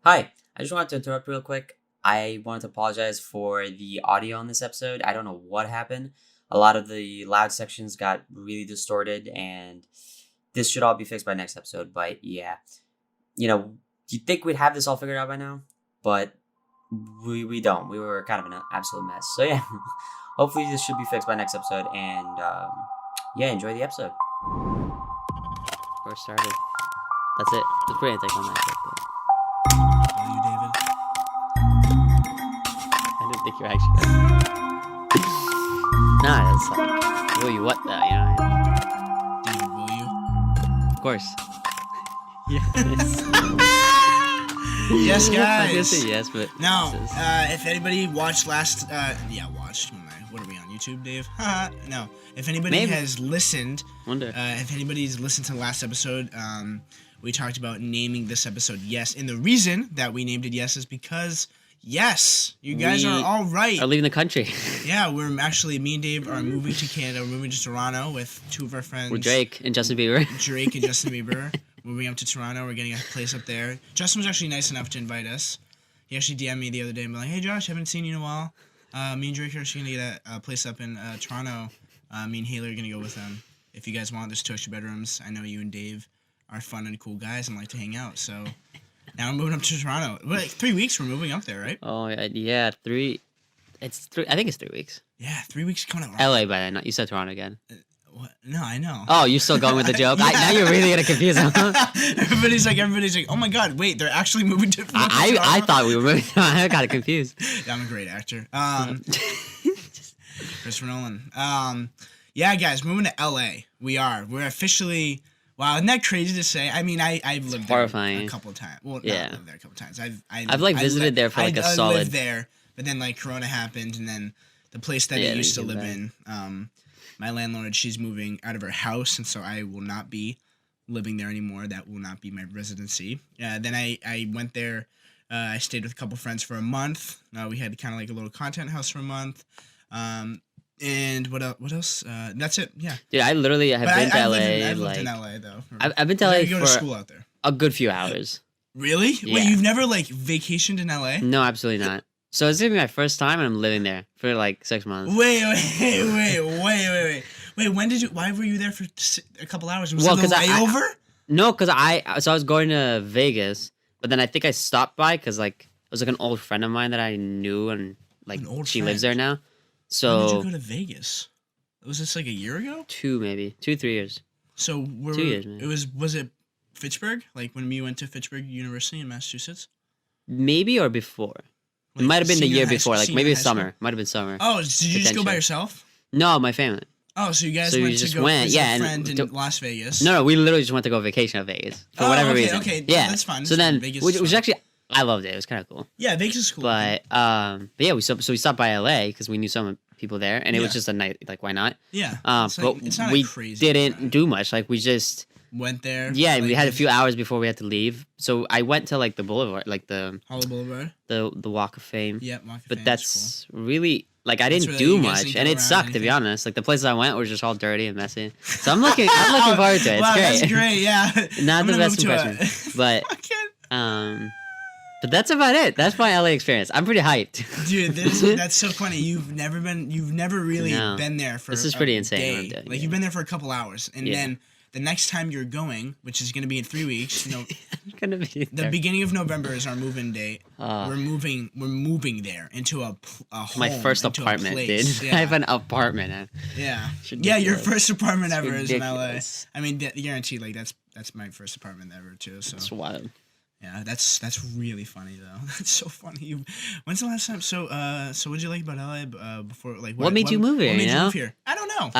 Hi, I just wanted to interrupt real quick. I wanted to apologize for the audio on this episode. I don't know what happened. A lot of the loud sections got really distorted, and this should all be fixed by next episode. But yeah, you'd think we'd have this all figured out by now, but we don't. We were kind of an absolute mess. So yeah, hopefully this should be fixed by next episode, and yeah, enjoy the episode. Or started. That's it. It's pretty anticlimactic. Will you, David? I didn't think you were actually gonna. Nah, that's like, will you what though, you know? David, will you? Of course. Yes. Yes, I guys. guess say yes, but Now, this is- if anybody watched watched. What are we on YouTube, Dave? No. If anybody Maybe. has listened, wonder. if anybody's listened to the last episode, we talked about naming this episode Yes, and the reason that we named it Yes is because yes, you guys We are all right. Are leaving the country. Yeah, we're actually me and Dave are moving to Canada. We're moving to Toronto with two of our friends. We're Drake and Justin Bieber. Drake and Justin Bieber. Moving up to Toronto. We're getting a place up there. Justin was actually nice enough to invite us. He actually DM'd me the other day and be like, "Hey Josh, haven't seen you in a while. Me and Drake are actually gonna get a place up in Toronto. Me and Haley are gonna go with them. If you guys want, there's 2 extra bedrooms. I know you and Dave are fun and cool guys and like to hang out. So now we're moving up to Toronto. Like 3 weeks we're moving up there, right? Oh yeah, 3. It's 3. I think it's 3 weeks. Yeah, 3 weeks coming up. LA by then. You said Toronto again. What? No, I know. Oh, you're still going with the joke? Now you're really gonna confuse them. everybody's like, oh my god, wait, they're actually moving to I Toronto? thought we were moving. I got confused. Yeah, I'm a great actor. Christopher Nolan. Yeah, guys, moving to LA. We're officially. Wow, isn't that crazy to say? I mean, I've lived there horrifying. a couple of times. Well, Yeah. not lived there a couple of times. I've like visited there for like a I solid. lived there, but then like Corona happened, and then the place that Yeah, I then used to you came live in, my landlord, she's moving out of her house, and so I will not be living there anymore. That will not be my residency. Then I went there. I stayed with a couple friends for a month. We had kind of like a little content house for a month. And what else? That's it. Yeah. Dude, I literally have But been to LA. I've like, lived in LA though. I've been to I LA go to for school out there. a good few hours. Really? Yeah. Wait, you've never like vacationed in LA? No, absolutely not. So it's gonna be my first time, and I'm living there for like 6 months. Wait. Wait, when did you? Why were you there for a couple hours? Was Well, it a 'cause layover? No, because I was going to Vegas, but then I think I stopped by because like it was like an old friend of mine that I knew, and like An old she lives friend? there now. When did So you go to Vegas? Was this like a year ago? 2, 3 years. So where 2 years, man. was it Fitchburg? Like when we went to Fitchburg University in Massachusetts? Maybe or before. It Like might have been the senior year high before, school- like senior maybe high it's school? summer. Might have been summer. Oh, did you just go by Potentially. yourself? No, my family. Oh, so you guys So you went to just go went, visit yeah, a and friend in to- Las Vegas. No, we literally just went to go vacation at Vegas for Oh, whatever okay, reason. okay, Yeah, that's fun, So that's fun. then, Vegas which is was fun. actually I loved it. It was kind of cool. Yeah, Vegas is cool. But yeah, we stopped by LA because we knew some people there, and it was Yeah. just a night. Like, why not? Yeah, it's But like- it's not a we crazy didn't drive. do much. Like, we just Went there. yeah, we like, had a did few hours before we had to leave. So I went to like the boulevard, like the Hollywood Boulevard. Walk of Fame. Yeah, Walk of But Fame, that's really like I That's didn't where do you guys much, didn't and go it around sucked to be anything. honest. Like the places I went were just all dirty and messy. So I'm looking forward to it. It's wow, great. that's great. Yeah, Not I'm the gonna best move to impression, but Fucking- but that's about it. That's my LA experience. I'm pretty hyped. Dude, that's so funny. You've never really No. been there for. This is a pretty insane what day. I'm doing, Like yeah. you've been there for a couple hours, and Yeah. then the next time you're going, which is gonna be in 3 weeks. No, I'm gonna be the there. beginning of November is our move-in date. Oh. We're moving there into a home. My first into a apartment, place. dude. Yeah. I have an apartment. Man. Yeah. It's Yeah, your ridiculous. first apartment It's ever is in LA. ridiculous. I mean, guaranteed. Like that's my first apartment ever too. So It's wild. yeah, that's really funny though. That's so funny. When's the last time? So what did you like about LA before? Like What made you move here, What made you you know? move here? I don't know.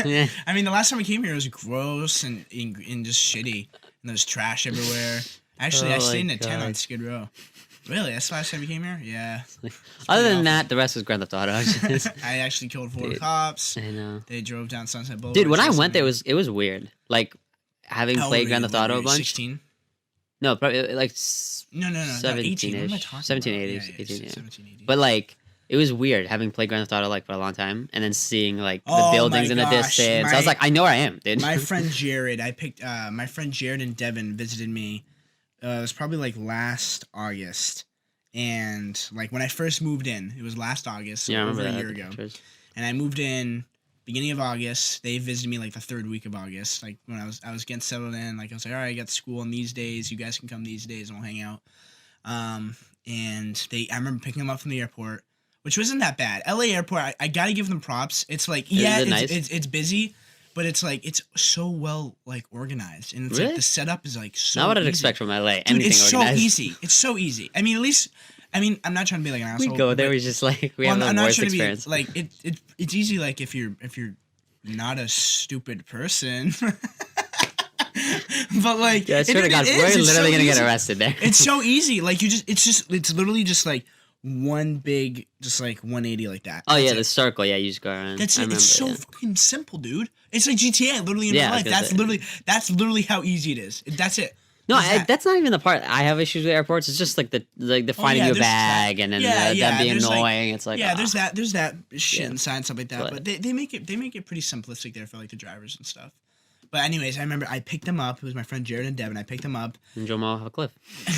Yeah. I mean, the last time I came here it was gross and just shitty, and there's trash everywhere. Actually, I Oh stayed in my a tent on God. Skid Row. Really? That's the last time you came here? Yeah. Other pretty than that, the rest was Grand Theft Auto. I actually killed 4 Dude. cops. I know. They drove down Sunset Boulevard. Dude, when I chasing went there, me. it was weird. Like having How old played were Grand you? Theft Auto a Were you bunch. 16? No, probably like No, 18. What am I 17-ish. talking 17, about? 18, Yeah, 18, yeah. 17, 18. But like it was weird having played Grand Theft Auto like for a long time, and then seeing like the Oh buildings my in the gosh, distance. I was like, I know where I am, dude. My friend Jared, my friend Jared and Devin visited me It was probably like last August, and like when I first moved in, it was last August, so Yeah, I remember over a that. year ago. And I moved in beginning of August. They visited me like the third week of August. Like when I was getting settled in. Like I was like, all right, I got school on these days. You guys can come these days and we'll hang out. And I remember picking them up from the airport, which wasn't that bad. LA airport, I gotta give them props. It's like it's busy, but it's like it's so well like organized, and it's like the setup is like so. Not what I'd easy. expect from LA. Dude, Anything it's organized. so easy. It's so easy. I mean, at least. I mean, I'm not trying to be like an asshole. We go there, we just like we have the worst experience. Like it's easy. Like if you're not a stupid person. But like, yeah, I swear to God, we're literally gonna get arrested there. It's so easy. Like it's literally just like one big, just like 180 like that. Oh yeah, the circle. Yeah, you just go around. That's it. It's so fucking simple, dude. It's like GTA, literally in real life. That's literally how easy it is. That's it. No, that's not even the part I have issues with airports. It's just like the finding your bag and then them being annoying. Like, it's like there's that shit inside and stuff like that. But they make it pretty simplistic there for like the drivers and stuff. But anyways, I remember I picked them up. It was my friend Jared and Devin. I picked them up. And drove them off a cliff.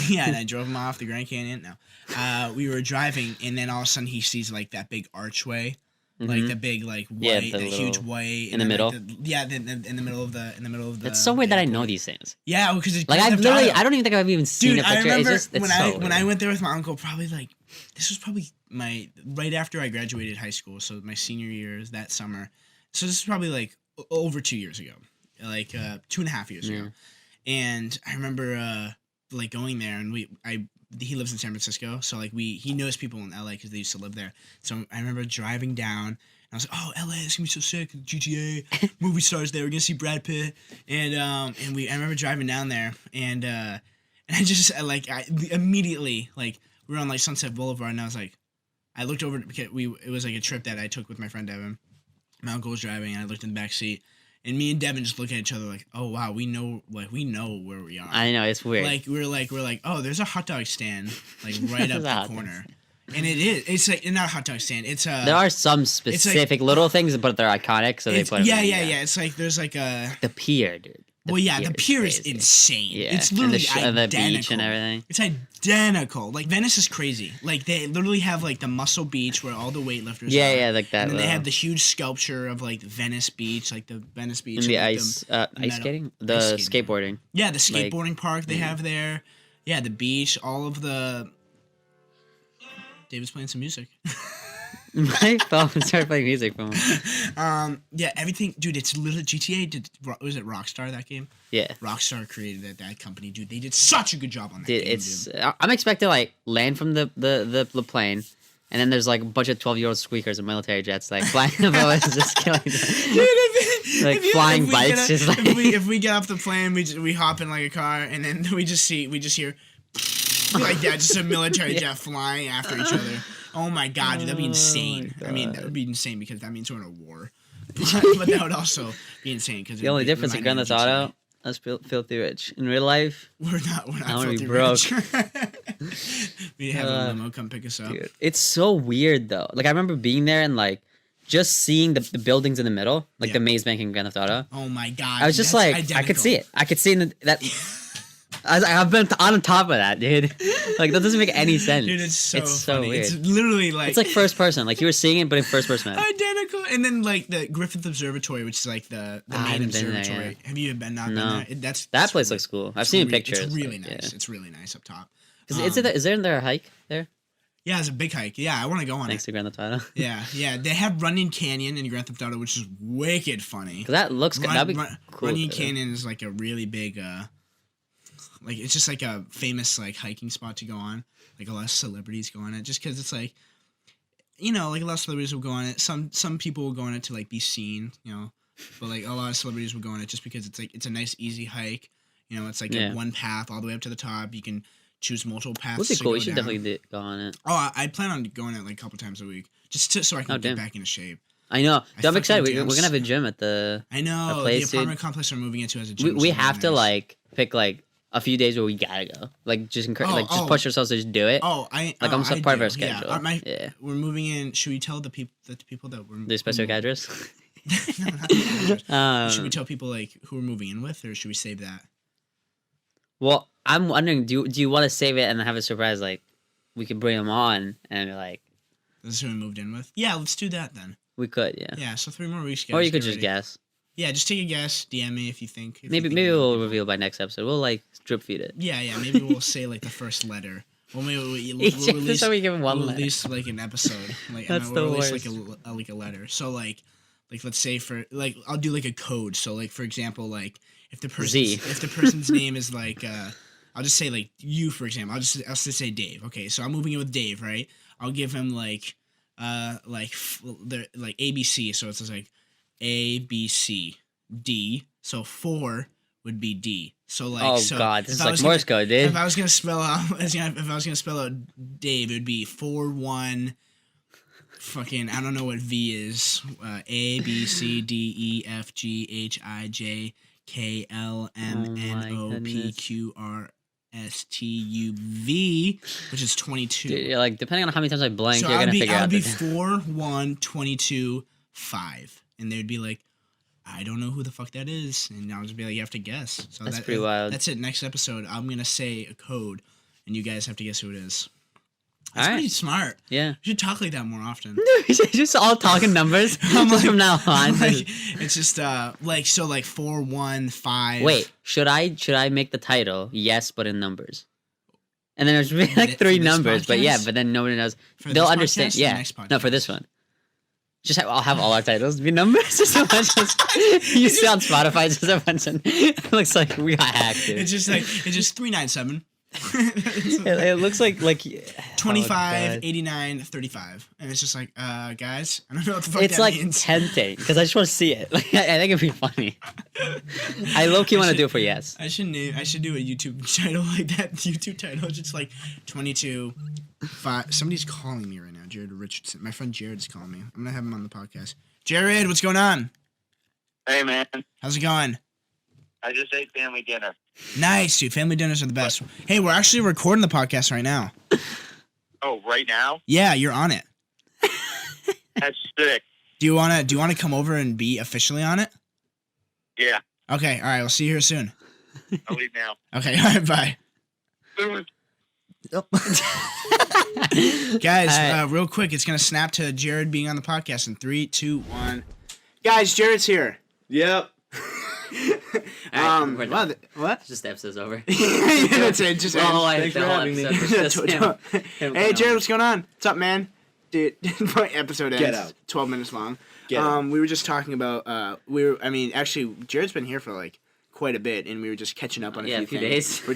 Yeah, and I drove them off the Grand Canyon. No, we were driving, and then all of a sudden he sees like that big archway, like the big like white, the huge white in the middle. in the middle of the. It's so weird that I know these things. Yeah, because like I don't even think I've even seen a picture. I remember it's when I went there with my uncle. Probably like this was probably right after I graduated high school, so my senior year is that summer. So this is probably like over 2 years ago. Like 2.5 years ago, and I remember like going there, and he lives in San Francisco, so like he knows people in LA because they used to live there. So I remember driving down, and I was like, oh, LA, it's gonna be so sick. GTA movie stars there. We're gonna see Brad Pitt, and I remember driving down there, and I just immediately like we were on like Sunset Boulevard, and I was like, I looked over because it was like a trip that I took with my friend Devin. My uncle was driving, and I looked in the back seat. And me and Devin just look at each other like, oh wow, we know where we are. I know, it's weird. Like we're like, oh, there's a hot dog stand like right up the corner, and it is. It's like not a hot dog stand. It's a. There are some specific little things, but they're iconic, so they put. Yeah. It's like there's like a the pier, dude. The pier is insane. Yeah. It's literally and the identical. beach and everything. It's identical. Like Venice is crazy. Like they literally have like the Muscle Beach where all the weightlifters. Yeah, like that. And then they have the huge sculpture of like Venice Beach, like the Venice Beach. And the like ice skating, the skateboarding. Yeah, the skateboarding park they have there. Yeah, the beach, all of the. David's playing some music. My phone started playing music from him. Yeah, everything, dude. It's literally GTA. Was it Rockstar that game? Yeah, Rockstar created that company, dude. They did such a good job on that. Game, I'm expecting to like land from the plane, and then there's like a bunch of 12-year-old squeakers and military jets like flying above us, just killing them. Dude, like flying bikes, just like if we get off the plane, we hop in like a car, and then we just hear like that, just a military jet flying after each other. Oh my god, dude, that'd be insane. I mean, that would be insane because that means we're in a war. But that would also be insane because the only difference in Grand Theft Auto, us filthy rich. In real life, we're not I want to be filthy broke. rich. We have a limo come pick us up. Dude, it's so weird though. Like I remember being there and like just seeing the buildings in the middle, like the maze bank in Grand Theft Auto. Oh my god! I was just like, identical. I could see it. I could see that. I've been on top of that, dude. Like that doesn't make any sense. Dude, it's so funny. Weird. It's literally like it's like first person. Like you were seeing it, but in first person. Identical. And then like the Griffith Observatory, which is like the main observatory. There, yeah. Have you been not no. been there? That place looks cool. I've seen pictures. It's really like, nice. Yeah. It's really nice up top. Is there a hike there? Yeah, it's a big hike. Yeah, I want to go on Thanks to Grand Theft Auto. Yeah. They have Running Canyon in Grand Theft Auto, which is wicked funny. That looks good. That'd be cool. Running Canyon is like a really big like it's just like a famous like hiking spot to go on. Like a lot of celebrities go on it just because it's like, you know, like a lot of celebrities will go on it. Some people will go on it to like be seen, you know, but like a lot of celebrities will go on it just because it's like it's a nice easy hike. You know, it's like a one path all the way up to the top. You can choose multiple paths. Would be cool. You should down. definitely go on it. Oh, I plan on going it like a couple times a week just so I can get back into shape. I know. I'm excited. We're gonna have a gym at the. I know. Place, the apartment complex we're moving into as a gym. We have to like pick like a few days where we gotta go. Like just just push ourselves to just do it. Almost part of our schedule. Yeah. We're moving in. Should we tell the people that we're the specific address? No, not the address. Should we tell people like who we're moving in with, or should we save that? Well, I'm wondering, do you want to save it and have a surprise? Like, we could bring him on and like This is who we moved in with. Yeah, let's do that then. we could, yeah. Yeah, so 3 more weeks, guys. Or you could Get just ready. guess. Yeah, just take a guess. DM me if you think. Maybe we'll reveal by next episode. We'll like drip feed it. Yeah, maybe we'll say like the first letter. Well, maybe we'll This release. how we give him one We'll letter. release like an episode. Like That's and we'll the release worst. like a letter. So like let's say for like I'll do like a code. So like for example like if the person's name is like I'll just say like you for example. I'll just say Dave. Okay, so I'm moving in with Dave, right? I'll give him like ABC. So it's just like A B C D. So 4 would be D. So like God, this if is I like was Morse gonna- code, dude. If I was gonna spell out Dave, it would be 4-1. Fucking I don't know what V is. A B C D E F G H I J K L M N O P Q R S T U V, which is 22. Dude, like depending on how many times I blank, So you're gonna figure I out. would be the- 4-1-22-5, and they'd be like, I don't know who the fuck that is, and I'll just be like, you have to guess. So That's pretty wild. That's it. Next episode, I'm gonna say a code, and you guys have to guess who it is. That's All right. pretty smart. Yeah. We should talk like that more often. Just all talking numbers from now on. Like, it's just like 4-1-5. Wait, should I make the title yes, but in numbers? And then there's like For 3 this numbers, but yeah, podcast? but then nobody knows. For They'll this understand. podcast or the Yeah, next no, for podcast? this one. I'll have all our titles be numbers. Just a bunch of, you see on Spotify, just a bunch of. It looks like we got hacked. Dude. It's just 397. It looks like 25, God. 89, 35. And it's just like, guys, I don't know what the fuck It's that like means. tempting because I just want to see it. Like, I think it'd be funny. I low key want to do it for yes. I should do a YouTube title like that. YouTube title, just like 22, 5. Somebody's calling me right now. Jared Richardson. My friend Jared's calling me. I'm gonna have him on the podcast. Jared, what's going on? Hey, man. How's it going? I just ate family dinner. Nice, dude. Family dinners are the best. Hey, we're actually recording the podcast right now. Oh, right now? Yeah, you're on it. That's sick. Do you wanna come over and be officially on it? Yeah, Okay. All right. We'll see you here soon. I'll leave now. Okay. All right. Bye. Guys, All right. real quick, it's gonna snap to Jared being on the podcast in 3, 2, 1. Guys, Jared's here. Yep. We're wow, done. what? Just the episode's over. That's it. Just The whole, Thanks the for whole having me. episode was just him. Hey, Jared, what's going on? What's up, man? Dude, my episode ends. Get out. 12 minutes long. Get out. We were just talking about actually, Jared's been here for like quite a bit, and we were just catching up on Yeah, a a few few things. days. We were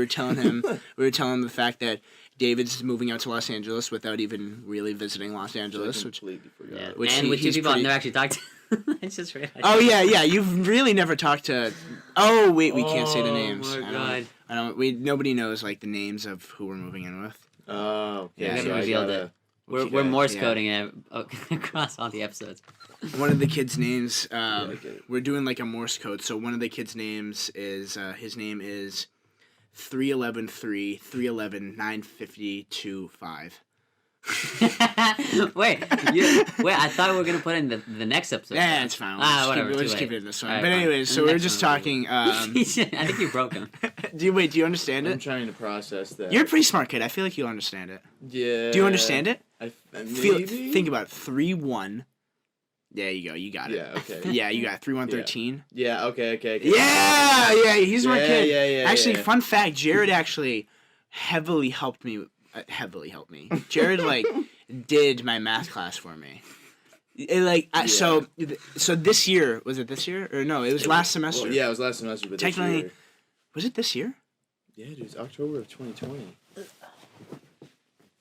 telling him the fact that David's moving out to Los Angeles without even really visiting Los Angeles, which completely forgot. Yeah. Which And with 2 he's people I've pretty- never actually talked to. I just realized. Oh yeah, you've really never talked to. Oh wait, we can't say the names. Oh my I God. don't. Nobody knows like the names of who we're moving in with. Oh, okay. Yeah, We so haven't I revealed it. We're Yeah, Morse yeah. coding it across all the episodes. One of the kids' names. I get it. We're doing like a Morse code. So one of the kids' names is his name is 311-3, 311-952-5. wait, I thought we were gonna put in the next episode. Yeah, it's fine. Whatever. We'll too just late. keep it in this one. All right, But fine. anyways, And so the we were next just one talking. I think you broke him. Do you understand I'm it? trying to process that. You're a pretty smart kid. I feel like you'll understand it. Yeah. Do you understand it? Maybe? Think about 3-1. There you go. You got it. Yeah, okay. Yeah, you got 3-1-13. Yeah, okay. Yeah, he's my kid. Yeah. Actually, fun fact: Jared actually heavily helped me. Jared did my math class for me. So this year, was it this year or no? It was last semester. Well, yeah, it was last semester, but Technically- this year. Was it this year? Yeah, dude, it's October of 2020.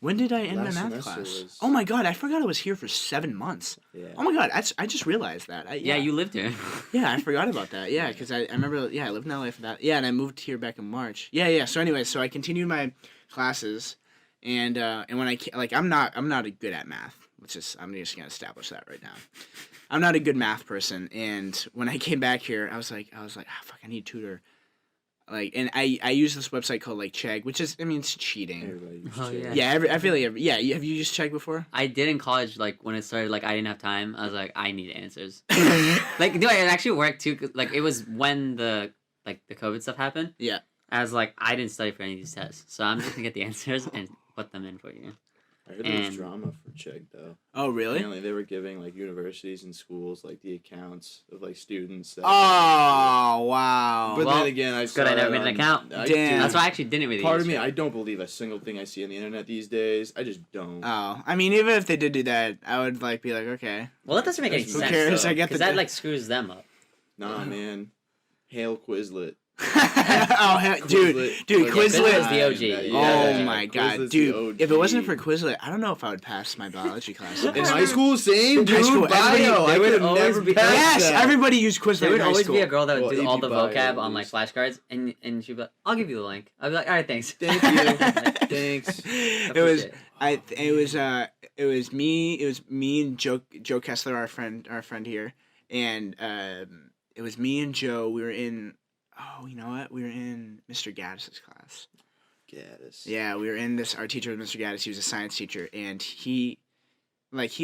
When did I end Last my math semester class? was- Oh my god, I forgot I was here for 7 months. Yeah. Oh my god, I just realized that. Yeah, you lived here. Yeah, I forgot about that. Yeah, because I remember. Yeah, I lived in LA for that. Yeah, and I moved here back in March. Yeah. So anyway, so I continued my classes, and when I'm not good at math. I'm just gonna establish that right now. I'm not a good math person, and when I came back here, I was like, fuck, I need a tutor. And I use this website called Chegg, which is, it's cheating. Everybody. Oh, yeah. Yeah, I feel like have you used Chegg before? I did in college, when it started, I didn't have time. I was like, I need answers. No, it actually worked too. 'Cause, it was when the COVID stuff happened. Yeah. I was like, I didn't study for any of these tests, so I'm just gonna get the answers and put them in for you. I heard there was And- drama for Chegg though. Oh, really? Apparently they were giving like universities and schools like the accounts of like students. That Oh, wow. But Well, then again, I saw good I never that made an on- account. I Damn. do. That's why I actually didn't really. Part use of me, it. I don't believe a single thing I see on the internet these days. I just don't. Oh, I mean, even if they did do that, I would like be like, okay. Well, that doesn't make any Who sense. Who cares? though. I get the. Because that like screws them up. Nah, man. Hail Quizlet. Dude, Quizlet dude, was Quizlet Quizlet. was the OG. Yeah, Oh yeah, my Quizlet's god, the dude! If it wasn't for OG. Quizlet, I don't know if I would pass my biology class. In high school, same In high dude. school, everybody- Bio. I there would could always never be- pass Yes, that. everybody used Quizlet There in would high always school. be a girl that would Well, do all AP the bio vocab on like was- flashcards, and she'd be like, "I'll give you the link." I'd be like, "All right, thanks." Thank you. Thanks. It was it was me and Joe Kessler, our friend here, and it was me and Joe. We were in you know what? We were in Mr. Gaddis's class. Gaddis. Yeah, we were in this. Our teacher was Mr. Gaddis. He was a science teacher, and he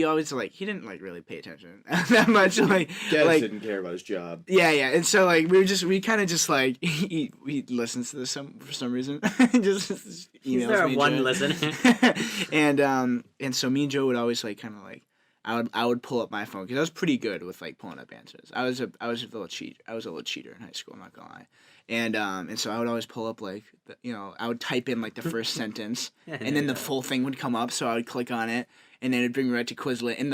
always he didn't really pay attention that much. Gaddis didn't care about his job. Yeah, and so we kind of just he listens to this for some reason. just He's emails our me and one Joe. listener. and so me and Joe would always I would pull up my phone because I was pretty good with pulling up answers. I was a little cheater in high school. I'm not gonna lie. And so I would always pull up I would type in the first sentence and then the full thing would come up. So I would click on it and then it'd bring me right to Quizlet and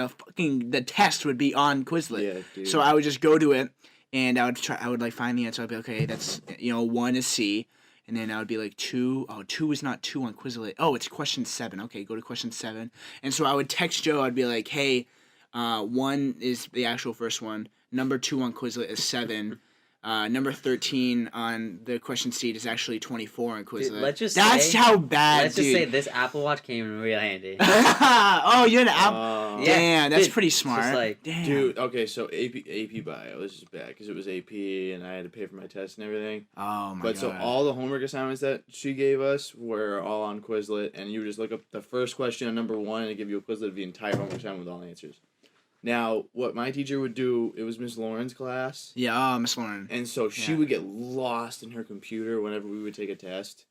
the test would be on Quizlet. Yeah, dude. So I would just go to it and I would find the answer. I'd be okay. That's 1 is C. And then I would be like 2. Oh, 2 is not 2 on Quizlet. Oh, it's question 7. Okay, go to question 7. And so I would text Joe. I'd be like, hey, 1 is the actual first one. Number 2 on Quizlet is 7. Number 13 on the question sheet is actually 24 on Quizlet. Dude, let's just That's say- how bad, Let's dude. just say this Apple Watch came in real handy. Oh, you had an app. Yeah. Damn, that's dude, pretty it's just smart. like- Damn. Dude, okay, so AP bio, this is bad because it was AP and I had to pay for my test and everything. Oh my But god. so all the homework assignments that she gave us were all on Quizlet, and you would just look up the first question on number 1 and it'd give you a Quizlet of the entire homework assignment with all the answers. Now, what my teacher would do, it was Miss Lauren's class, Yeah, Miss Lauren. and so she Yeah. would get lost in her computer whenever we would take a test.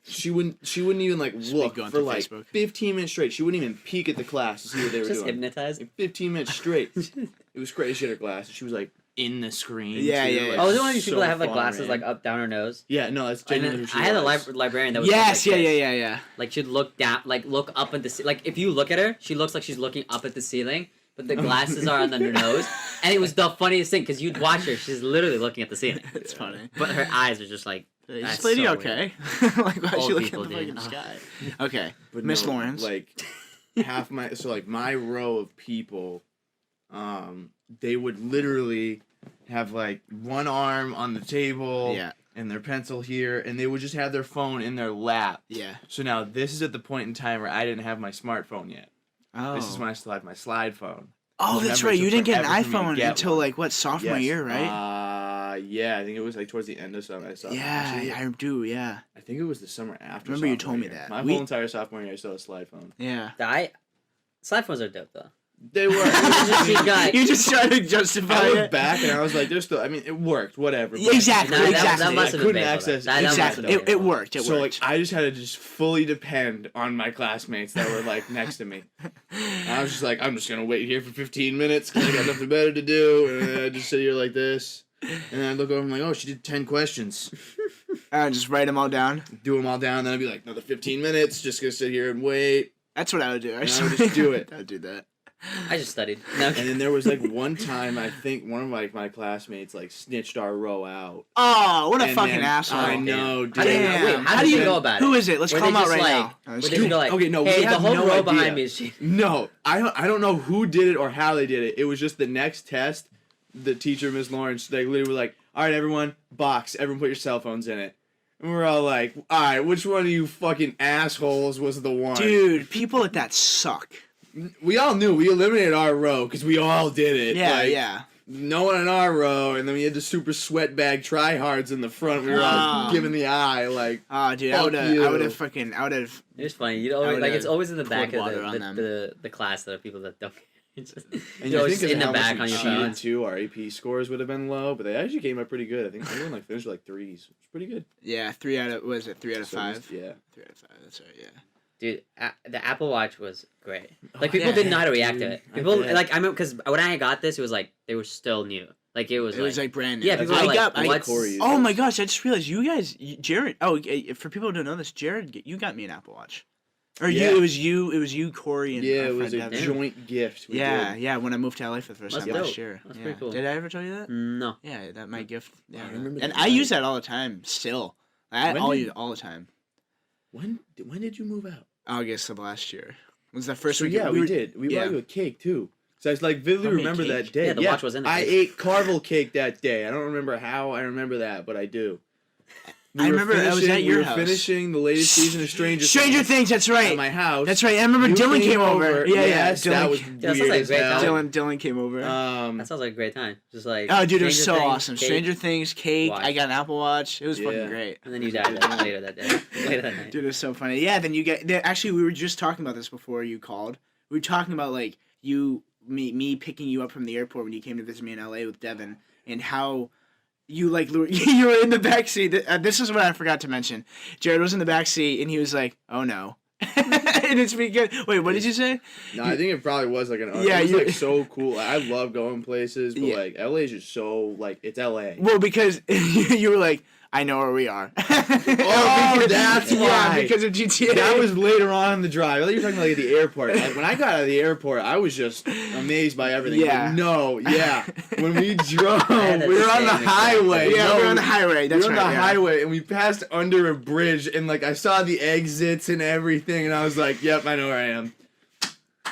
She wouldn't even look going for through Facebook. 15 minutes straight. She wouldn't even peek at the class to see what they were Just doing. hypnotized. 15 minutes straight. It was crazy. She had her glasses. She was in the screen. Yeah, too, yeah, yeah. Oh, was it one of these so people that have far glasses in. up down her nose? Yeah, no, that's And genuinely then who she I had a was. librarian that was Yes, like yeah, this. yeah. Like she'd look down, look up at the if you look at her, she looks like she's looking up at the ceiling, but the glasses are on her nose, and it was the funniest thing because you'd watch her, she's literally looking at the ceiling, It's funny. but her eyes are just like Is that's this lady so okay? Why is Old she looking people, at the dude. fucking Oh. sky? Okay, But Miss no, Lawrence. half my row of people, they would literally have one arm on the table Yeah, and their pencil here, and they would just have their phone in their lap. yeah. So now this is at the point in time where I didn't have my smartphone yet. Oh, This is when I still have my slide phone. oh, that's Remember, right. it You took didn't get an forever for me to iPhone get until one. sophomore Yes. year, right? Yeah, I think it was towards the end of summer. Yeah, I do. Yeah, I think it was the summer after. Remember you sophomore told me year. that. My We- whole entire sophomore year, I still had a slide phone. yeah. slide phones are dope though. They were. She got- You just tried to justify I it. look back and I was like, "There's still." I mean, it worked. Whatever. Yeah, exactly. Nah, exactly. that must have I couldn't been painful, access. though. That must have Exactly. been It painful. worked. It So worked. I just had to just fully depend on my classmates that were next to me. And I was just like, I'm just gonna wait here for 15 minutes because I got nothing better to do, and then I just sit here like this, and then I look over and I'm like, oh, she did 10 questions. Just write them all down. Do them all down, then I'd be like, another 15 minutes, just gonna sit here and wait. That's what I would do. I would just do it. I would do that. I just studied. No. And then there was one time I think one of my classmates snitched our row out. Oh, what a And fucking then- asshole! I know, dude. How did, Damn. wait, how How do you did- know about it? Who is it? Let's Were call him they out just right like- now. Were they just go Okay, no, we hey, the have whole no row idea. behind me is cheating. No, I don't know who did it or how they did it. It was just the next test. The teacher, Miss Lawrence, they literally were like, "All right, everyone, box. Everyone, put your cell phones in it." And we're all like, "All right, which one of you fucking assholes was the one?" Dude, people like that suck. We all knew we eliminated our row because we all did it. Yeah, Like, yeah. No one in our row, and then we had the super sweat bag tryhards in the front. We were all Oh. giving the eye, like. Oh, dude, Fuck I would you. have. It's funny. You always, would've it's always in the back poured of water on them. the class that are people that don't. And You're you just think in the how much back we on your cheated phone. too, our AP scores would have been low, but they actually came up pretty good. I think everyone finished with threes. It's pretty good. Yeah, 3 out of, was it 3 out of So 5? yeah. 3 out of 5, that's right, yeah. Dude, the Apple Watch was great. Oh, Like people yeah, didn't know how to react to dude, it. I People bet. like I remember because when I got this, it was like they were still new. Like it was It was like brand new. yeah, people were like, what's Corey Oh uses. my gosh, I just realized you guys, Jared, for people who don't know this, Jared, you got me an Apple Watch. Or Yeah. it was you, Corey, and Yeah, our it was friend a Devin. joint gift. We Yeah, did. yeah, when I moved to LA for the first That's time last dope. year. That's Yeah. pretty cool. Did I ever tell you that? no. Yeah, that my gift. Yeah, I remember and that I night. use that all the time still. When did- All the time. When did you move out? August of last year was the first So week. yeah, we were- did. We yeah. bought you a cake too. So I like vividly Brought me a remember cake? that day. Yeah, the watch was in the I cake. ate Carvel cake that day. I don't remember how I remember that, but I do. I remember I was at your we were house. finishing the latest season of Stranger Things. That's at right. my house. That's right. I remember You Dylan came over. Yeah, Yes, yeah. that Dylan, was Yeah, that weird sounds like as a great hell. time. Dylan came over. That sounds like a great time. Just like Oh, dude, it was Stranger so Things, awesome. cake, Stranger Things, cake. watch. I got an Apple Watch. It was Yeah. fucking great. and then you died later that day. Later that night. Dude, it was so funny. Yeah, then you get. Actually, we were just talking about this before you called. We were talking about like me picking you up from the airport when you came to visit me in LA with Devin, and how you like you were in the back seat. This is what I forgot to mention. Jared was in the back seat, and he was like, "Oh no." And it's because wait, what did you say? No, I think it probably was like an. Yeah, it was you- like so cool. I love going places, but Yeah. like LA is just so like it's LA. Well, because you were like, I know where we are. Oh, that's yeah, why. because of GTA. That was later on in the drive. I thought you were talking about like, at the airport. Like, when I got out of the airport, I was just amazed by everything. Yeah. Like, no, yeah. When we drove, had we were on the the same exact highway. yeah, No, we were on the highway. That's we were on right. the yeah. highway, and we passed under a bridge, and like I saw the exits and everything, and I was like, "Yep, I know where I am."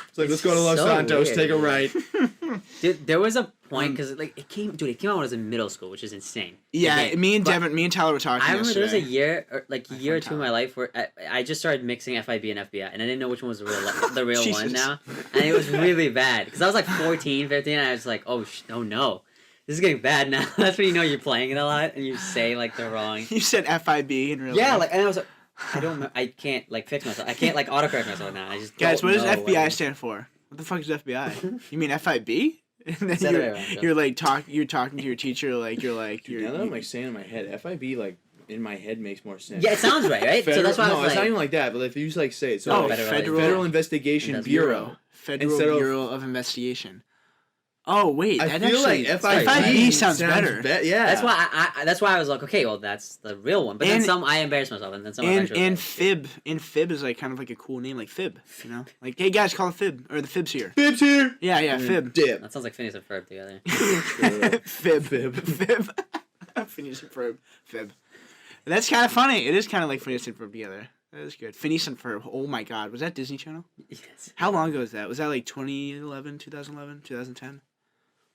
It's like, let's go to Los So Santos, weird, take a dude. right. Dude, there was a point because like it came out when I was in middle school, which is insane. Yeah, Okay, me and but Devin, me and Tyler were talking I remember there was a yesterday. year, or like a My year or friend two in my Tyler. life where I just started mixing FIB and FBI, and I didn't know which one was the real Jesus. one now, and it was really bad because I was like 14, 15, and I was like, oh no, this is getting bad now. That's when you know you're playing it a lot, and you say like the wrong. You said FIB in real Yeah, life. like and I was like, I can't like fix myself. I can't like autocorrect myself now. I just Guys, don't what does know FBI stand for? What the fuck is FBI? You mean FIB? And then It's the other way around, you're like you're talking to your teacher like you're Dude, now that I'm like saying in my head, FIB like in my head makes more sense. Yeah, it sounds right, right? Federal, so that's why no, I was it's like, not even like that. But if you just like say it, so Oh, like, Federal Investigation Bureau. Federal Instead of- Bureau of Investigation. Oh wait, I that feel actually like FIB sounds better. Yeah, that's why that's why I was like, okay, well that's the real one. But And- then some I embarrassed myself, and then some And eventually and was like, Fib is like kind of like a cool name, like Fib, you know, like hey guys, call it Fib or the Fib's here. Fibs here. Yeah, yeah, And Fib. Dip. that sounds like Phineas and Ferb together. Fib. Fib. Fib. Phineas and Ferb. Fib. That's kind of funny. It is kind of like Phineas and Ferb together. That is good. Phineas and Ferb. Oh my God, was that Disney Channel? Yes. How long ago was that? Was that like 2011, 2011, 2010?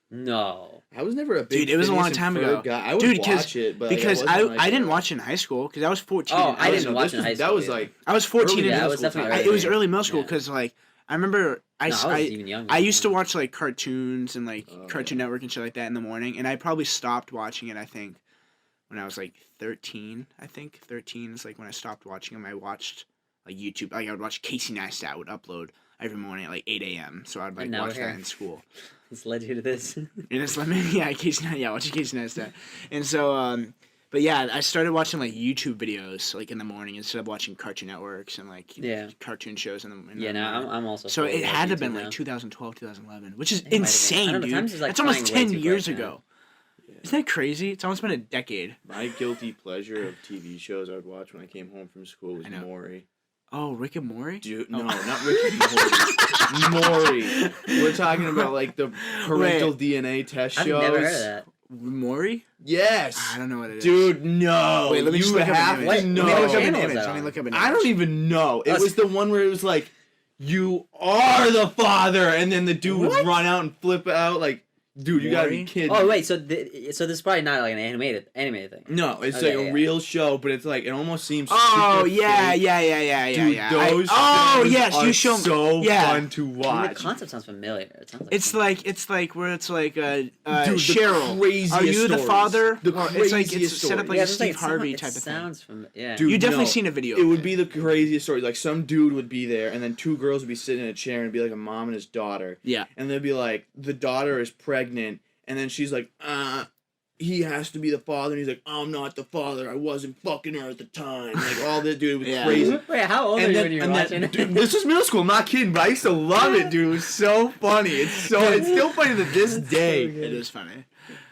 No. I was never a big. Dude, it was a Phineas long and time Ferb ago. Guy. I would Dude, watch it, but Because like, wasn't I didn't like- watch it in high school because I was 14. Oh, and I was- didn't watch it in high That school was either. like I was 14 early in Yeah, middle it was school. definitely It early. was early middle school Yeah. because like I remember I was even younger. I used to watch like cartoons and like Oh, Cartoon Network and shit like that in the morning, and I probably stopped watching it. I think when I was like 13. I think 13 is like when I stopped watching them. I watched like YouTube. Like I would watch Casey Neistat would upload every morning at like 8 a.m. So I'd like And now watch we're that here. in school. This led you to this. And it's like yeah, watching Casey Neistat. And so but yeah, I started watching like YouTube videos like in the morning instead of watching Cartoon Networks and like Yeah. cartoon shows in the Yeah, no, I'm also. so fully it had to have YouTube been now. like 2012, 2011, which is It might have been. I insane, don't know, dude. time's just, like, That's almost flying way 10 too years quick now. ago. Isn't that crazy? It's almost been a decade. My guilty pleasure of TV shows I would watch when I came home from school was I know. Maury. Oh, Rick and Morty? Dude, Oh. no, not Rick and Morty. Maury. We're talking about like the parental DNA test I've shows. never heard of that. Maury? Yes. I don't know what it is. Dude, no. Wait, let me you just look up have an to image. Wait, know. Let me look up an channel is image. that Let me on? look up an image. I don't even know. It That's- was the one where it was like, you are the father, and then the dude would What? run out and flip out like, Dude, you gotta be Maury? kidding. Oh wait, so this is probably not like an animated thing. No, it's Okay, like a yeah. real show, but it's like it almost seems. Oh super yeah, fake. yeah. Dude, those oh shows yes, are you show me. so yeah. fun to I mean, the watch. concept sounds familiar. It sounds like It's like where it's like Dude, Cheryl. the craziest Are you the stories. father? The Or it's like craziest it's set up stories. like yeah, a it's Steve like, Harvey it type of thing. sounds from yeah. Dude, You definitely no. seen a video. It of would be the craziest story. Like some dude would be there, and then two girls would be sitting in a chair, and it'd be like a mom and his daughter. Yeah. And they'd be like, the daughter is pregnant, and then she's like, he has to be the father, and he's like, I'm not the father. I wasn't fucking her at the time. Like all this, dude, it was Yeah. crazy. Wait, how old are you when you were watching it? Dude, this was middle school. I'm not kidding, but I used to love it, dude. It was so funny. It's still funny to this day. It is funny.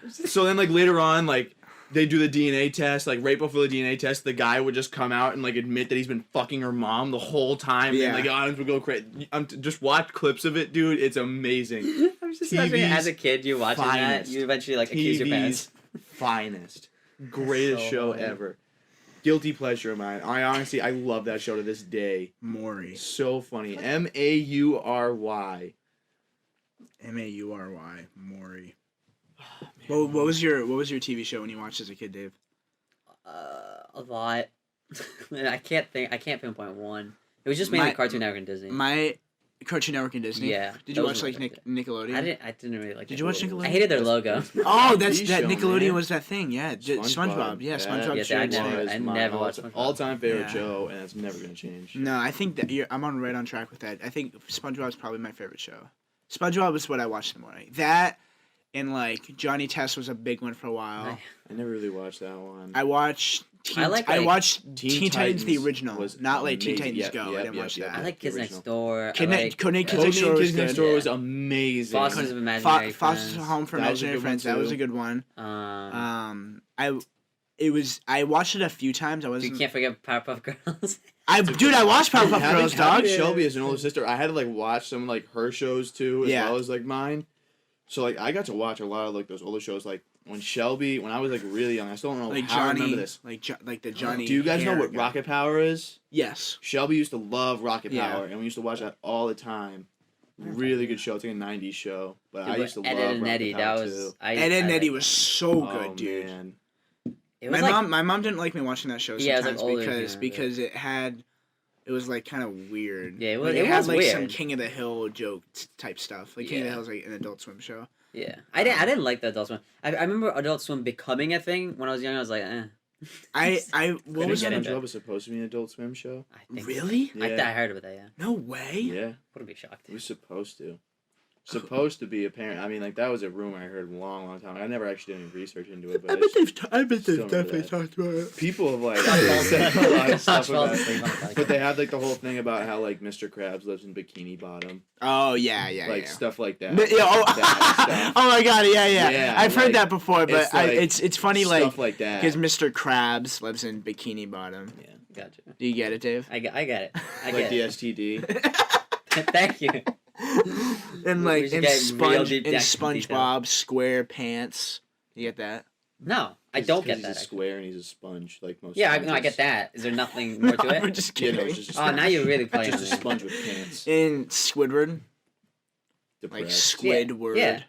So then, like later on, like they do the DNA test. Like right before the DNA test, the guy would just come out and like admit that he's been fucking her mom the whole time. Yeah. And like the audience would go crazy. Just watch clips of it, dude. It's amazing. I'm just imagining as a kid you watching that, finest. you eventually like accuse your parents. TV's finest, greatest So show funny. ever. Guilty pleasure of mine. I love that show to this day. Maury. So funny. Maury. Maury. Maury. What was your TV show when you watched as a kid, Dave? A lot. I can't pinpoint one. It was just mainly My- Cartoon Network and Disney. My Cartoon Network and Disney. Yeah. Did you those watch were like my favorite. Nickelodeon? I didn't really like. Did you watch Nickelodeon? I hated their logo. Oh, that's TV that show, Nickelodeon man. was that thing. Yeah, SpongeBob. Yeah, SpongeBob. Yes, I shared never- too. was I my never watched SpongeBob. all-time favorite Yeah. show, and it's never gonna change. No, I think that I'm right on track with that. I think SpongeBob's probably my favorite show. SpongeBob was what I watched in the morning. That and like Johnny Test was a big one for a while. I never really watched that one. I watched. I watched Teen Teen Titans the Titans original, was not like Teen amazing. Titans Yep, Go. I yep, didn't yep, watch yep. that. I like The Kids original. Next Door. Kid I Ne- like, Codename Kids Codename Next Door was Kids Next good. Door Yeah. was amazing. Foster's of Imaginary Foster's Friends. Home for That was a Imaginary good one, Friends. That was too. a good one. Um, I watched it a few times. I you wasn't. can't forget Powerpuff Girls. Dude, I watched Powerpuff Having- Girls, having dog. Shelby as an older sister, I had to like watch some like her shows too, as Yeah. well as like mine. So like I got to watch a lot of like those older shows. Like when I was like really young, I still don't know Like how I remember Johnny, this. like the Johnny. Do you guys know hair what guy. Rocket Power is? Yes. Shelby used to love Rocket Yeah. Power, and we used to watch that all the time. Really good show. It's like a '90s show, but I used to Ed, love and Rocket Eddie. Power That was too. Ed and Eddie was so Oh, good, dude. man. It was like, My mom didn't like me watching that show Yeah, it was, like, sometimes older, because it was like kind of weird. Yeah, it was- Like, it had was like some weird. King of the Hill joke type stuff. Like King of the Yeah. Hill is like an Adult Swim show. Yeah, I didn't like the Adult Swim. I remember Adult Swim becoming a thing when I was young. I was like, eh. What was get it? into it. SpongeBob was supposed to be an Adult Swim show? I think Really? I Yeah. heard about that. Yeah, No way. Yeah, wouldn't be shocked. it was supposed to. Supposed to be apparent. I mean, like that was a rumor I heard a long, long time. I never actually did any research into it, but I bet they've Still remember definitely that. talked about it. people have like Falls said a lot of stuff falls about it. asleep on the podcast. But they had like the whole thing about how like Mr. Krabs lives in Bikini Bottom, Oh yeah, yeah, like yeah. stuff like that. But, yeah, That oh, stuff. oh my god, yeah. Yeah, I've heard like, that before, but it's like it's funny stuff like that. because Mr. Krabs lives in Bikini Bottom. Yeah. Gotcha. Do you get it, Dave? I get it. I Like get the it. STD. Thank you. And We like should in get real deep detail. SpongeBob SquarePants. You get that? No, I don't get He's that. a actually. square and he's a sponge, like most. Yeah, I sponges. get that. Is there nothing more to I'm it? just Yeah, no, kidding. it's just a Oh, sponge. now you're really playing. Just a with me. sponge with pants. In Squidward, like Depressed. Squidward. Yeah.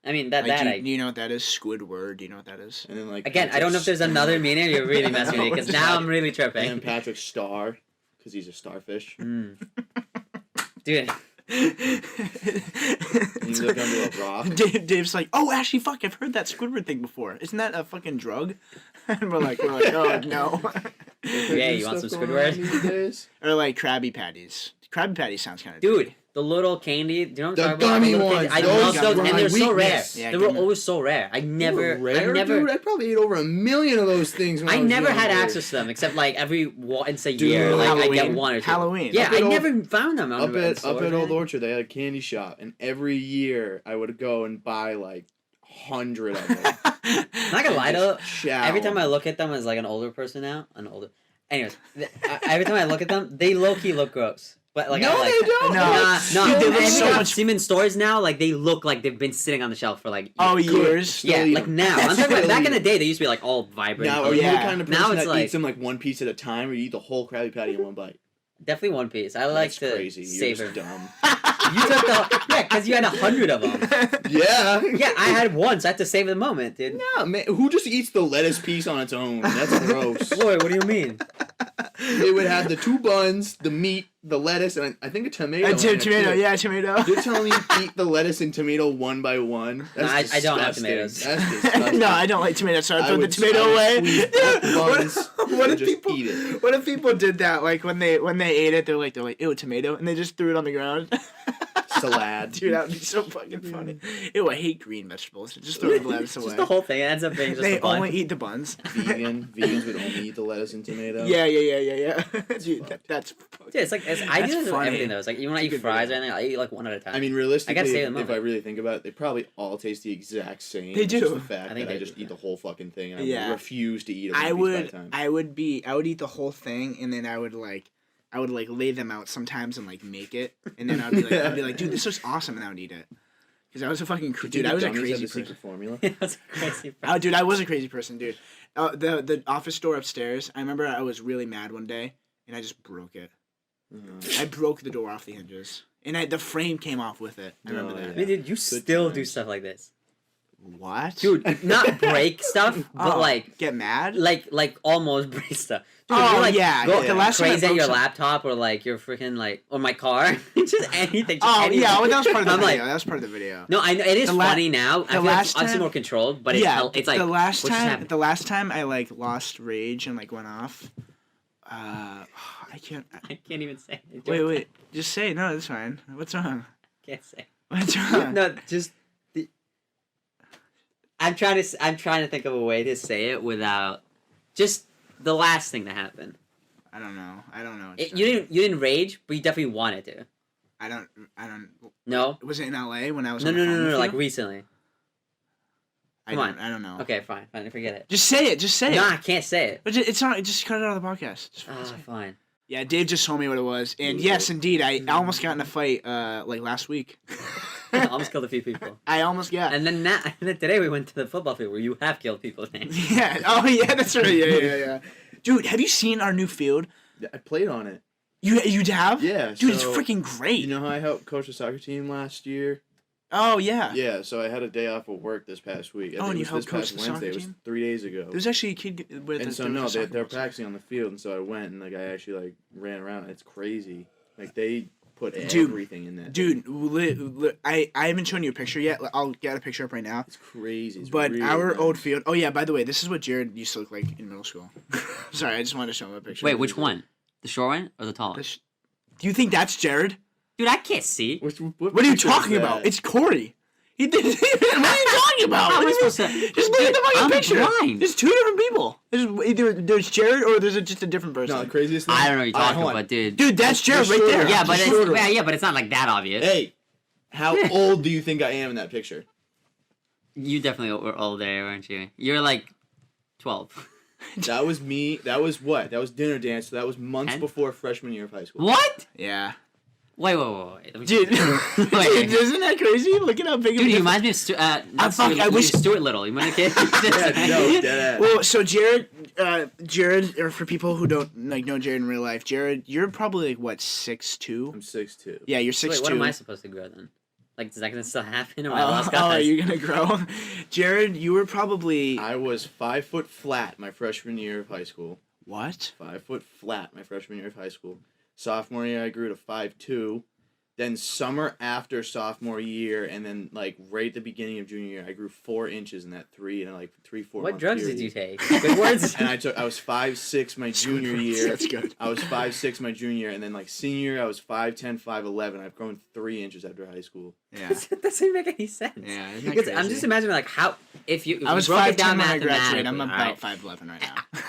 I mean that Like, that do you know what that is? Squidward. Do you know what that is? And then like again. I don't know if there's another meaning. You're really messing with me because now I'm really And tripping. then Patrick Star, because he's a starfish. Mm. Dude, And you look under a rock. Dave's like, oh, actually, fuck, I've heard that Squidward thing before. Isn't that a fucking drug? And we're like, oh no. Yeah, you want some Stuff going on Squidward? these days? Or like Krabby Patties. Krabby Patties sounds kind of dude, the little candy. Do you know what The I'm talking about? gummy The little ones, candy- I those love those, were and my they're so rare. weakness. Yeah, They were gummy- always so rare. I never, Rare, I never, dude. I probably ate over 1 million of those things. When I, I was never had younger. access to them except like every once a Dude, year. Like I get Halloween. one or two. Halloween. Yeah, Up I at Old- never found them. Up at stores, Old man. Orchard, they had a candy shop, and every year I would go and buy like 100 of them. Not gonna lie though, Chow. every time I look at them as like an older person now, Anyways, every time I look at them, they low key look gross. But like, No, I, like, they don't. Nah, no. Dude, they look Every so time I've much- seen them in stores now, like they look like they've been sitting on the shelf for like Oh, years. years? Yeah, Still eat like 'em. now. I'm talking about Still back eat in the 'em. day. They used to be like all vibrant. Now, are colorful. you the Yeah. kind of Now person it's that like- eats them like one piece at a time, or you eat the whole Krabby Patty in one bite? Definitely one piece. I like That's to crazy. You're savor. just dumb. You took because you had 100 of them. Yeah. Yeah, I had one, so I had to save the moment, dude. No, man. Who just eats the lettuce piece on its own? That's gross. Lloyd, what do you mean? It would have the 2 buns, the meat, the lettuce, and I think a tomato. in it, Tomato, too. yeah, tomato. You're telling me you eat the lettuce and tomato one by one? That's I don't have disgusting. tomatoes. That's disgusting. No, I don't like tomatoes, so I throw the would- tomato I would away. squeeze both Dude, buns what and if just people? eat it. What if people did that? Like when they ate it, they're like, ew, tomato, and they just threw it on the ground. Salad. Dude, that would be so fucking funny. Ew, I hate green vegetables. Just throw the lettuce away. Just the whole thing. It ends up being just They a bun. only eat the buns. Vegans would only eat the lettuce and tomato. Yeah. Dude, that's. Yeah, it's like I do That's this with funny. everything though. It's like even when I eat Good fries or video. anything, I eat like one at a time. I mean, realistically, save them if up. I really think about it, they probably all taste the exact same. They It's just do. the fact I think that I they just do. eat the whole fucking thing. And Yeah. I refuse to eat them. I would Time. I would eat the whole thing, and then I would lay them out sometimes and like make it, and then I'd be like, dude, this is awesome, and I would eat it. Because I was a fucking dude. I was a Dummies have crazy the person. secret formula. That's crazy. Oh, dude, I was a crazy person, dude. The office door upstairs. I remember I was really mad one day, and I just broke it. I broke the door off the hinges, and the frame came off with it. I remember Oh, that. I mean, dude, you still do times. stuff like this, What, dude. Not break stuff, but Oh, like get mad? like almost break stuff. Dude, Oh, you're like yeah, go yeah. The last time I crazy at broke your some- laptop or like your freaking like or my car, just anything. Just Oh anything. yeah, well, that was part of the I'm video. like, That was part of the video. no, I know it is The la- funny now. I the feel like last it's obviously time- more controlled, but it's Yeah, it's like the last what just time. happened? The last time I like lost rage and like went off. I can't. I can't even say. It. Wait. Just say it. No, it's fine. What's wrong? Can't say. What's wrong? No, just the. I'm trying to think of a way to say it without just the last thing that happened. I don't know. You didn't rage, but you definitely wanted to. I don't. No. Was it in LA when I was? No, on the phone with like you? recently. I come on. don't know. Okay, fine, forget it. Just say it. Just say No, it. I can't say it. But it's not. Just cut it out of the podcast. Just fucking Oh, say it. fine. Yeah, Dave just told me what it was, and yes, indeed, I almost got in a fight like last week. I almost killed a few people. I almost got. And then today we went to the football field where you have killed people. Yeah. Oh yeah, that's right. Yeah. Dude, have you seen our new field? I played on it. You have? Yeah. Dude, it's so, freaking great. You know how I helped coach the soccer team last year? Oh yeah. Yeah, so I had a day off of work this past week. Oh, and you It was helped this coach past the soccer Wednesday. It was team? 3 days ago. There's actually a kid with And us so doing no, soccer they're balls. practicing on the field, and so I went and like I actually like ran around. It's crazy. Like they put Dude, everything in that. Dude, I haven't shown you a picture yet. I'll get a picture up right now. It's crazy. It's But really our nice. old field. Oh yeah, by the way, this is what Jared used to look like in middle school. Sorry, I just wanted to show him a picture. Wait, which one? The short one or the tall one? Do you think that's Jared? Dude, I can't see. What What are you picture is talking about? that? It's Corey. He did. What are you talking about? How am I What do you supposed to? mean? Just look at the Dude, fucking I'm picture. blind. There's two different people. There's Jared or there's just a different person. No, the craziest thing. I don't know what you're All right, talking hold on. about, dude. Dude, that's Jared right shorter. there. Yeah, but Just it's shorter. yeah, but it's not like that obvious. Hey, how old do you think I am in that picture? You definitely were old there, weren't you? You're like 12. That was me. That was what? That was dinner dance. So that was months 10? before freshman year of high school. What? Yeah. Wait. Let me- Dude, Wait. dude, isn't that crazy? Look at how big of Dude, a he reminds me of not fuck, Stuart, I wish- Stuart Little. You remember the kid? Yeah, no, dead ass. Well, so Jared, or for people who don't like know Jared in real life, Jared, you're probably like what 6'2"? I'm 6'2". Yeah, you're 6'2". Wait, what am I supposed to grow then? Like, is that gonna still happen? Or am I Oh, lost oh, are guys? you gonna grow? Jared, you were probably I was 5 foot flat my freshman year of high school. what? 5 foot flat my freshman year of high school. Sophomore year I grew to 5'2". Then summer after sophomore year, and then like right at the beginning of junior year, I grew 4 inches in that 4 What month drugs period. did you take? Good words. And I was 5'6" my junior year. That's good. I was 5'6" my junior year, and then like senior year I was 5'10", 5'11". I've grown 3 inches after high school. Yeah. that doesn't make any sense. Yeah, isn't that Because I'm crazy? just imagining like how if you I was broke it 5'10" down when I graduated. I'm mathematically, about alright? 5'11" right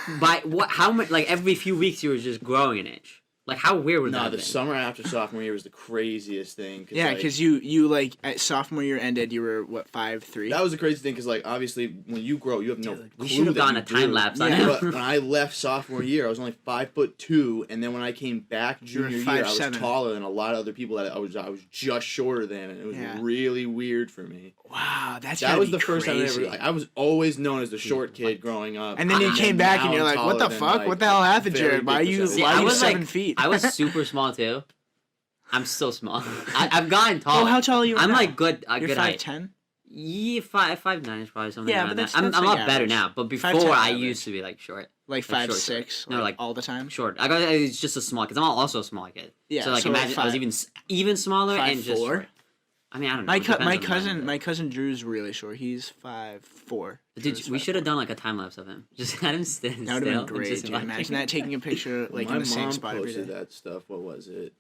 now. By what? How much? Like every few weeks you were just growing an inch. Like how weird would that No, have the been? summer after sophomore year was the craziest thing. Yeah, like, because you like at sophomore year ended, you were what 5'3"? that was the crazy thing because like obviously when you grow you have no clue We should have that gone you a time grew. lapse on on him. But when I left sophomore year I was only 5'2", and then when I came back You were junior year I was 5'7". taller than a lot of other people that I was just shorter than, and it was Yeah. really weird for me. Wow, that's That gotta was be the first time I crazy. ever like I was always known as the short kid growing up. And then you came back and now you're I'm like, what the taller than, fuck? like, What the hell happened, very Jared? Why are big you percentage. See, why I are you was 7 like- feet? I was super small too. I'm so small. I've gotten tall. Oh, how tall are you? I'm now? like good. You're Good height. 5'10"? Yeah, 5'9" is probably something. Yeah, around but that. that's I'm a lot like better average. now. But 5'10" before, I average. used to be like short. Like Like 5'6"? No, like all the time? short. It's just a small kid. I'm also a small kid. Yeah. So like imagine I was even smaller and just. 5'4"? Short. I mean, I don't know. My It depends on the my cousin Drew's really short. He's 5'4". Dude, we should have done like a time lapse of him. Just had him stand That would have been still and great. just Dude. watch Imagine him. that, taking a picture like My in the same mom spot every posted day. that stuff. What was it?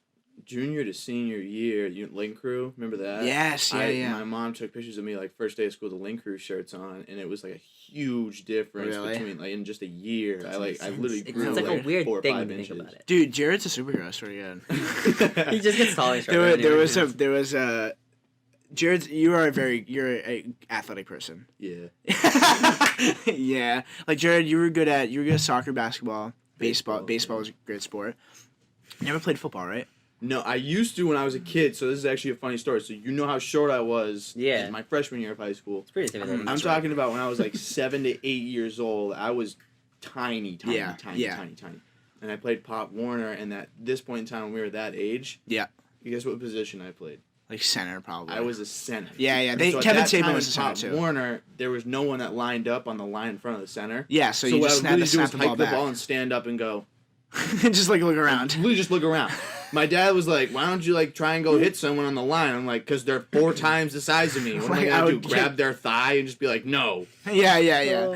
Junior to senior year, Link Crew. Remember that? Yes, yeah. My mom took pictures of me like first day of school, the Link Crew shirts on, and it was like a huge difference Really? between like in just a year. I literally It's grew like a like weird 4 or thing 5 when you inches. think about it. Dude, Jared's a superhero. I swear to God. He just gets taller. There was a Jared. You're a athletic person. Yeah. Yeah, like Jared, you were good at soccer, basketball, baseball. Baseball was a great sport. Never played football, right? No, I used to when I was a kid. So this is actually a funny story. So you know how short I was. Yeah. In my freshman year of high school. It's pretty intimidating. I'm talking about when I was like 7 to 8 years old. I was tiny. Yeah. And I played Pop Warner. And at this point in time, when we were that age. Yeah. You guess what position I played? Like center, probably. I was a center. Yeah. And so at Kevin that Saban time was a in center Pop too. Warner, there was no one that lined up on the line in front of the center. Yeah, so you what just I had would to really do snap is the hike ball the back. ball and stand up and go. Just like look around. Literally just look around. My dad was like, "Why don't you like try and go hit someone on the line?" I'm like, "Cause they're 4 times the size of me. What am I Like, I gonna do? would Grab their thigh and just be like, no, Yeah.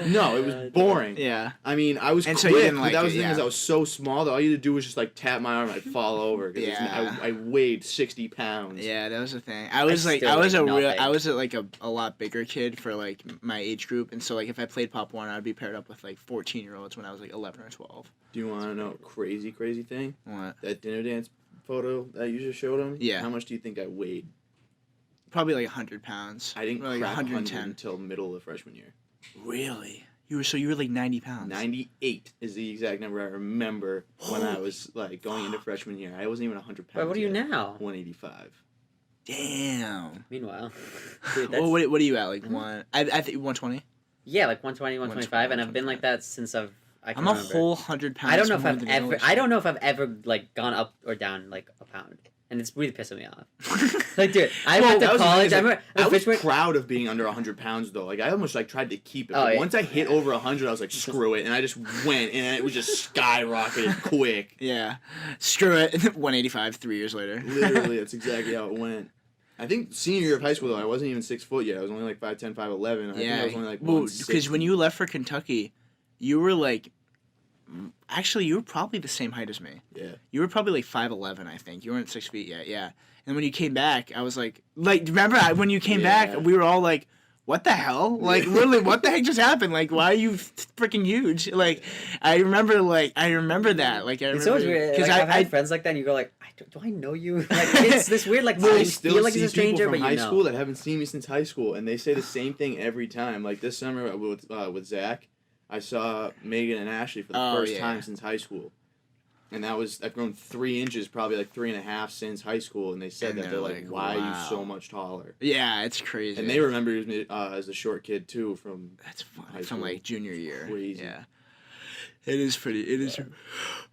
no." It was boring. Yeah. I mean, I was And quick, so you didn't but like that was it, the thing is yeah. I was so small that all you had to do was just like tap my arm, and I'd fall over. 'Cause Yeah. I weighed 60 pounds. Yeah, that was the thing. I was still I was like a lot bigger kid for like my age group, and so like if I played Pop Warner, I'd be paired up with like 14-year-olds when I was like 11 or 12. Do you want to know a crazy thing? What? That dinner dance photo that you just showed him? Yeah. How much do you think I weighed? Probably like 100 pounds. I didn't Or, like crack 100 110. until middle of freshman year. Really? You were like 90 pounds. 98 is the exact number I remember when I was like going into freshman year. I wasn't even 100 pounds. Wait, what are you yet. now? 185. Damn. Meanwhile, dude, that's, Well, what are you at? Like one? I think 120. yeah, like 120, 125, and I've been like that since I can I'm a remember. whole 100 pounds. I don't know if more I've than ever. yours. I don't know if I've ever like gone up or down like a pound, and it's really pissing me off. Like, dude, I went that to was the thing, college. is, I like, remember I was Fitchburg. proud of being under 100 pounds though. Like I almost like tried to keep it. Oh, But yeah. once I hit over 100, I was like, screw it, and I just went, and it was just skyrocketed quick. Yeah. Screw it. 185 3 years later. Literally, that's exactly how it went. I think senior year of high school though, I wasn't even 6 foot yet. I was only like 5'10", 5'11". I think I was only like well, because 160. when you left for Kentucky, you were like, actually, you were probably the same height as me. Yeah. You were probably like 5'11", I think. You weren't 6 feet yet, yeah. And when you came back, I was like remember when you came Yeah. back, we were all like, what the hell? Like, literally, what the heck just happened? Like, why are you freaking huge? Like, I remember that. Like, I remember It's always weird because I've had friends like that, and you go like, do I know you? Like, it's this weird like I you still feel like see it's a stranger, people but from you high know. school that haven't seen me since high school, and they say the same thing every time. Like this summer with Zach, I saw Megan and Ashley for the first time since high school, and I've grown 3 inches, probably like 3.5 since high school, and they said And that they're like, why are wow. you so much taller? Yeah, it's crazy. And they remember me as a short kid too from That's fun. high From school. like junior year. Crazy. Yeah. It is pretty. It is.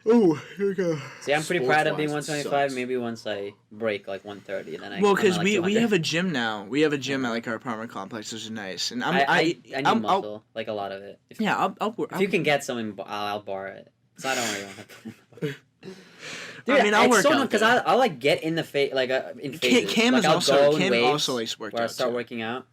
Oh, here we go. See, I'm pretty proud of being Sports-wise, it 125. sucks. Maybe once I break like 130, then I. Well, I'm because at, like, we 200. have a gym now. We have a gym at like our apartment complex, which is nice. And I need I'll- muscle, like a lot of it. If, Yeah, I'll if you can get something, I'll borrow it. So I don't really want to. Dude, I mean, I'll it's work so out because there. I'll like get in the in phases. Cam like, is I'll also go in Cam waves also likes worked where I out. start too. working out.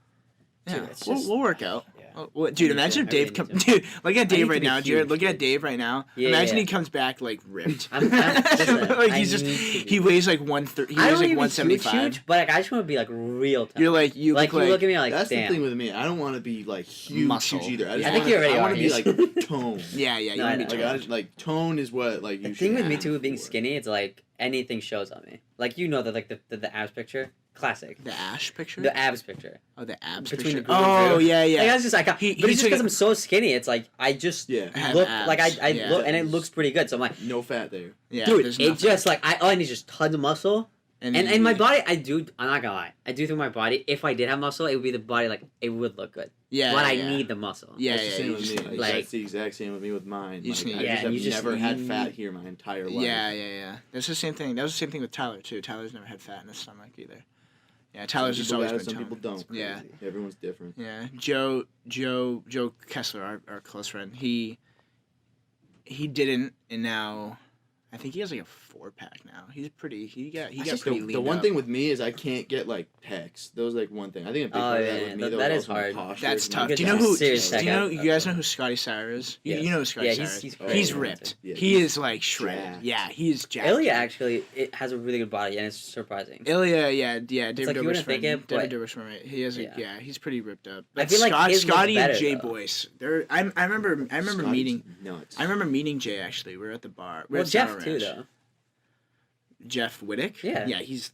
Yeah, Dude, it's just- we'll work out. Yeah. Oh, dude, I imagine need if to. I Dave really need Dude, look at need Dave to right be now, huge, Jared. Look at dude. Dave right now. Yeah, Imagine yeah. he comes back like ripped. Listen, like I he's just need to be- he weighs like 130. He I weighs don't like even 175. huge, but like I just want to be like real tough. You're like you like look you like look at me like That's damn. the thing with me. I don't want to be like huge, Muscle. huge either. Yeah. I think you already I are want to be huge. like tone. yeah. You No, I want to be know. toned. Like tone is what like you The should thing with me have too, being for. skinny, it's like anything shows on me. Like you know that like the abs picture, classic. The Ash picture. The abs picture. Oh, the abs Between picture. the glutes, Oh yeah. yeah, yeah. Like, that's just like, He- but he it's just took because it- I'm so skinny. It's like I just Yeah. Have look abs, like I yeah. look, and it looks pretty good. So I'm like, No fat there. Yeah, dude, there's it nothing. just like all I need is just tons of muscle, And my body, I'm not gonna lie, I do think my body, if I did have muscle, it would be the body, like, it would look good. Yeah, But I yeah. need the muscle. Yeah, That's the same you with just me. like- That's the exact same with me with mine. You just Like, need- I yeah, have you just never had need- fat here my entire life. Yeah. That's the same thing. That was the same thing with Tyler too. Tyler's never had fat in his stomach either. Yeah, Tyler's just always been Some toned. people don't. Crazy. Yeah. Everyone's different. Yeah, Joe Kessler, our close friend, he didn't, and now I think he has like a 4-pack now. He got pretty lean. The one up. thing with me is I can't get like pecs. Those like one thing. I think a big part of that with me though. that is is also my hard. posture. That's tough. Good Do you know job. who? Serious Do you check know? out. You guys know who Scotty Sire is? You Yes. know who Scotty Yeah, Sire he's is? crazy. He's ripped. Yeah, He is like shredded. jacked. Yeah, he is jacked. Ilya actually has a really good body, and it's surprising. Ilya, yeah. David like you Dobrik's wouldn't think friend. it, but- David Dobrik's friend. Right? He has a, Yeah. yeah, he's pretty ripped up. I feel like his looks Scotty better, and Jay though. Boyce. I remember Scotty's meeting. nuts. I remember meeting Jay actually. We were at the bar. We were Well, at Sour Jeff too, Ranch. though. Jeff Whittick. Yeah. He's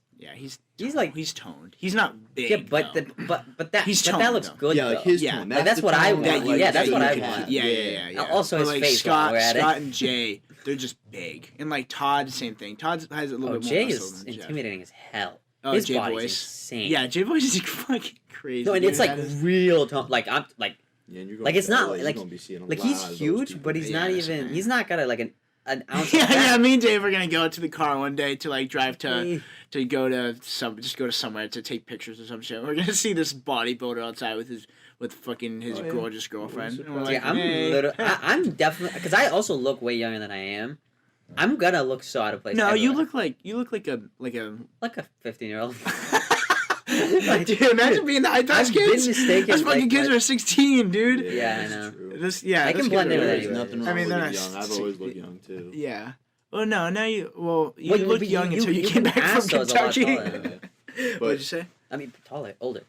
like- he's toned. He's not big. Yeah, but though. that toned, looks though. good. Yeah, like though. his Yeah. tone. Like, that's the what I tone want. that Yeah, that's that what you I can want. have. Yeah. Also, But, his like face Scott, while we're at it. Scott and Jay, they're just big, and like Todd, same thing. Todd has a little Oh, bit more Jay muscle is than Jeff. intimidating as hell. Oh, His Jay body's Boyce. insane. Yeah, Jay Boyce is fucking crazy. No, and it's dude. like That is- real tone. Like I'm like Yeah, and you're going Like, it's to not- LA, you're like- gonna be seeing a like lot he's of those huge, people. but he's Yeah, not that's the even. thing. He's not got an ounce. yeah, of fat. me and Dave are gonna go to the car one day to like drive to go to somewhere to take pictures or some shit. We're gonna see this bodybuilder outside with his Oh, yeah. gorgeous girlfriend. And we're like, Yeah, I'm hey. I'm definitely because I also look way younger than I am. I'm gonna look so out of place. No, you everywhere. look like a like a 15-year-old. dude. Imagine being the high-touch I've been kids. mistaken, Those fucking like- kids are 16, dude. Yeah, I that's know. true. I Those can kids blend are in with really- There's anyway. nothing I wrong mean, with they're looking not young. I've always looked young too. Yeah. Well, no, now you you Well, look but young until you you came can back pass from those a lot Kentucky. taller. What'd you say? I mean, taller, older.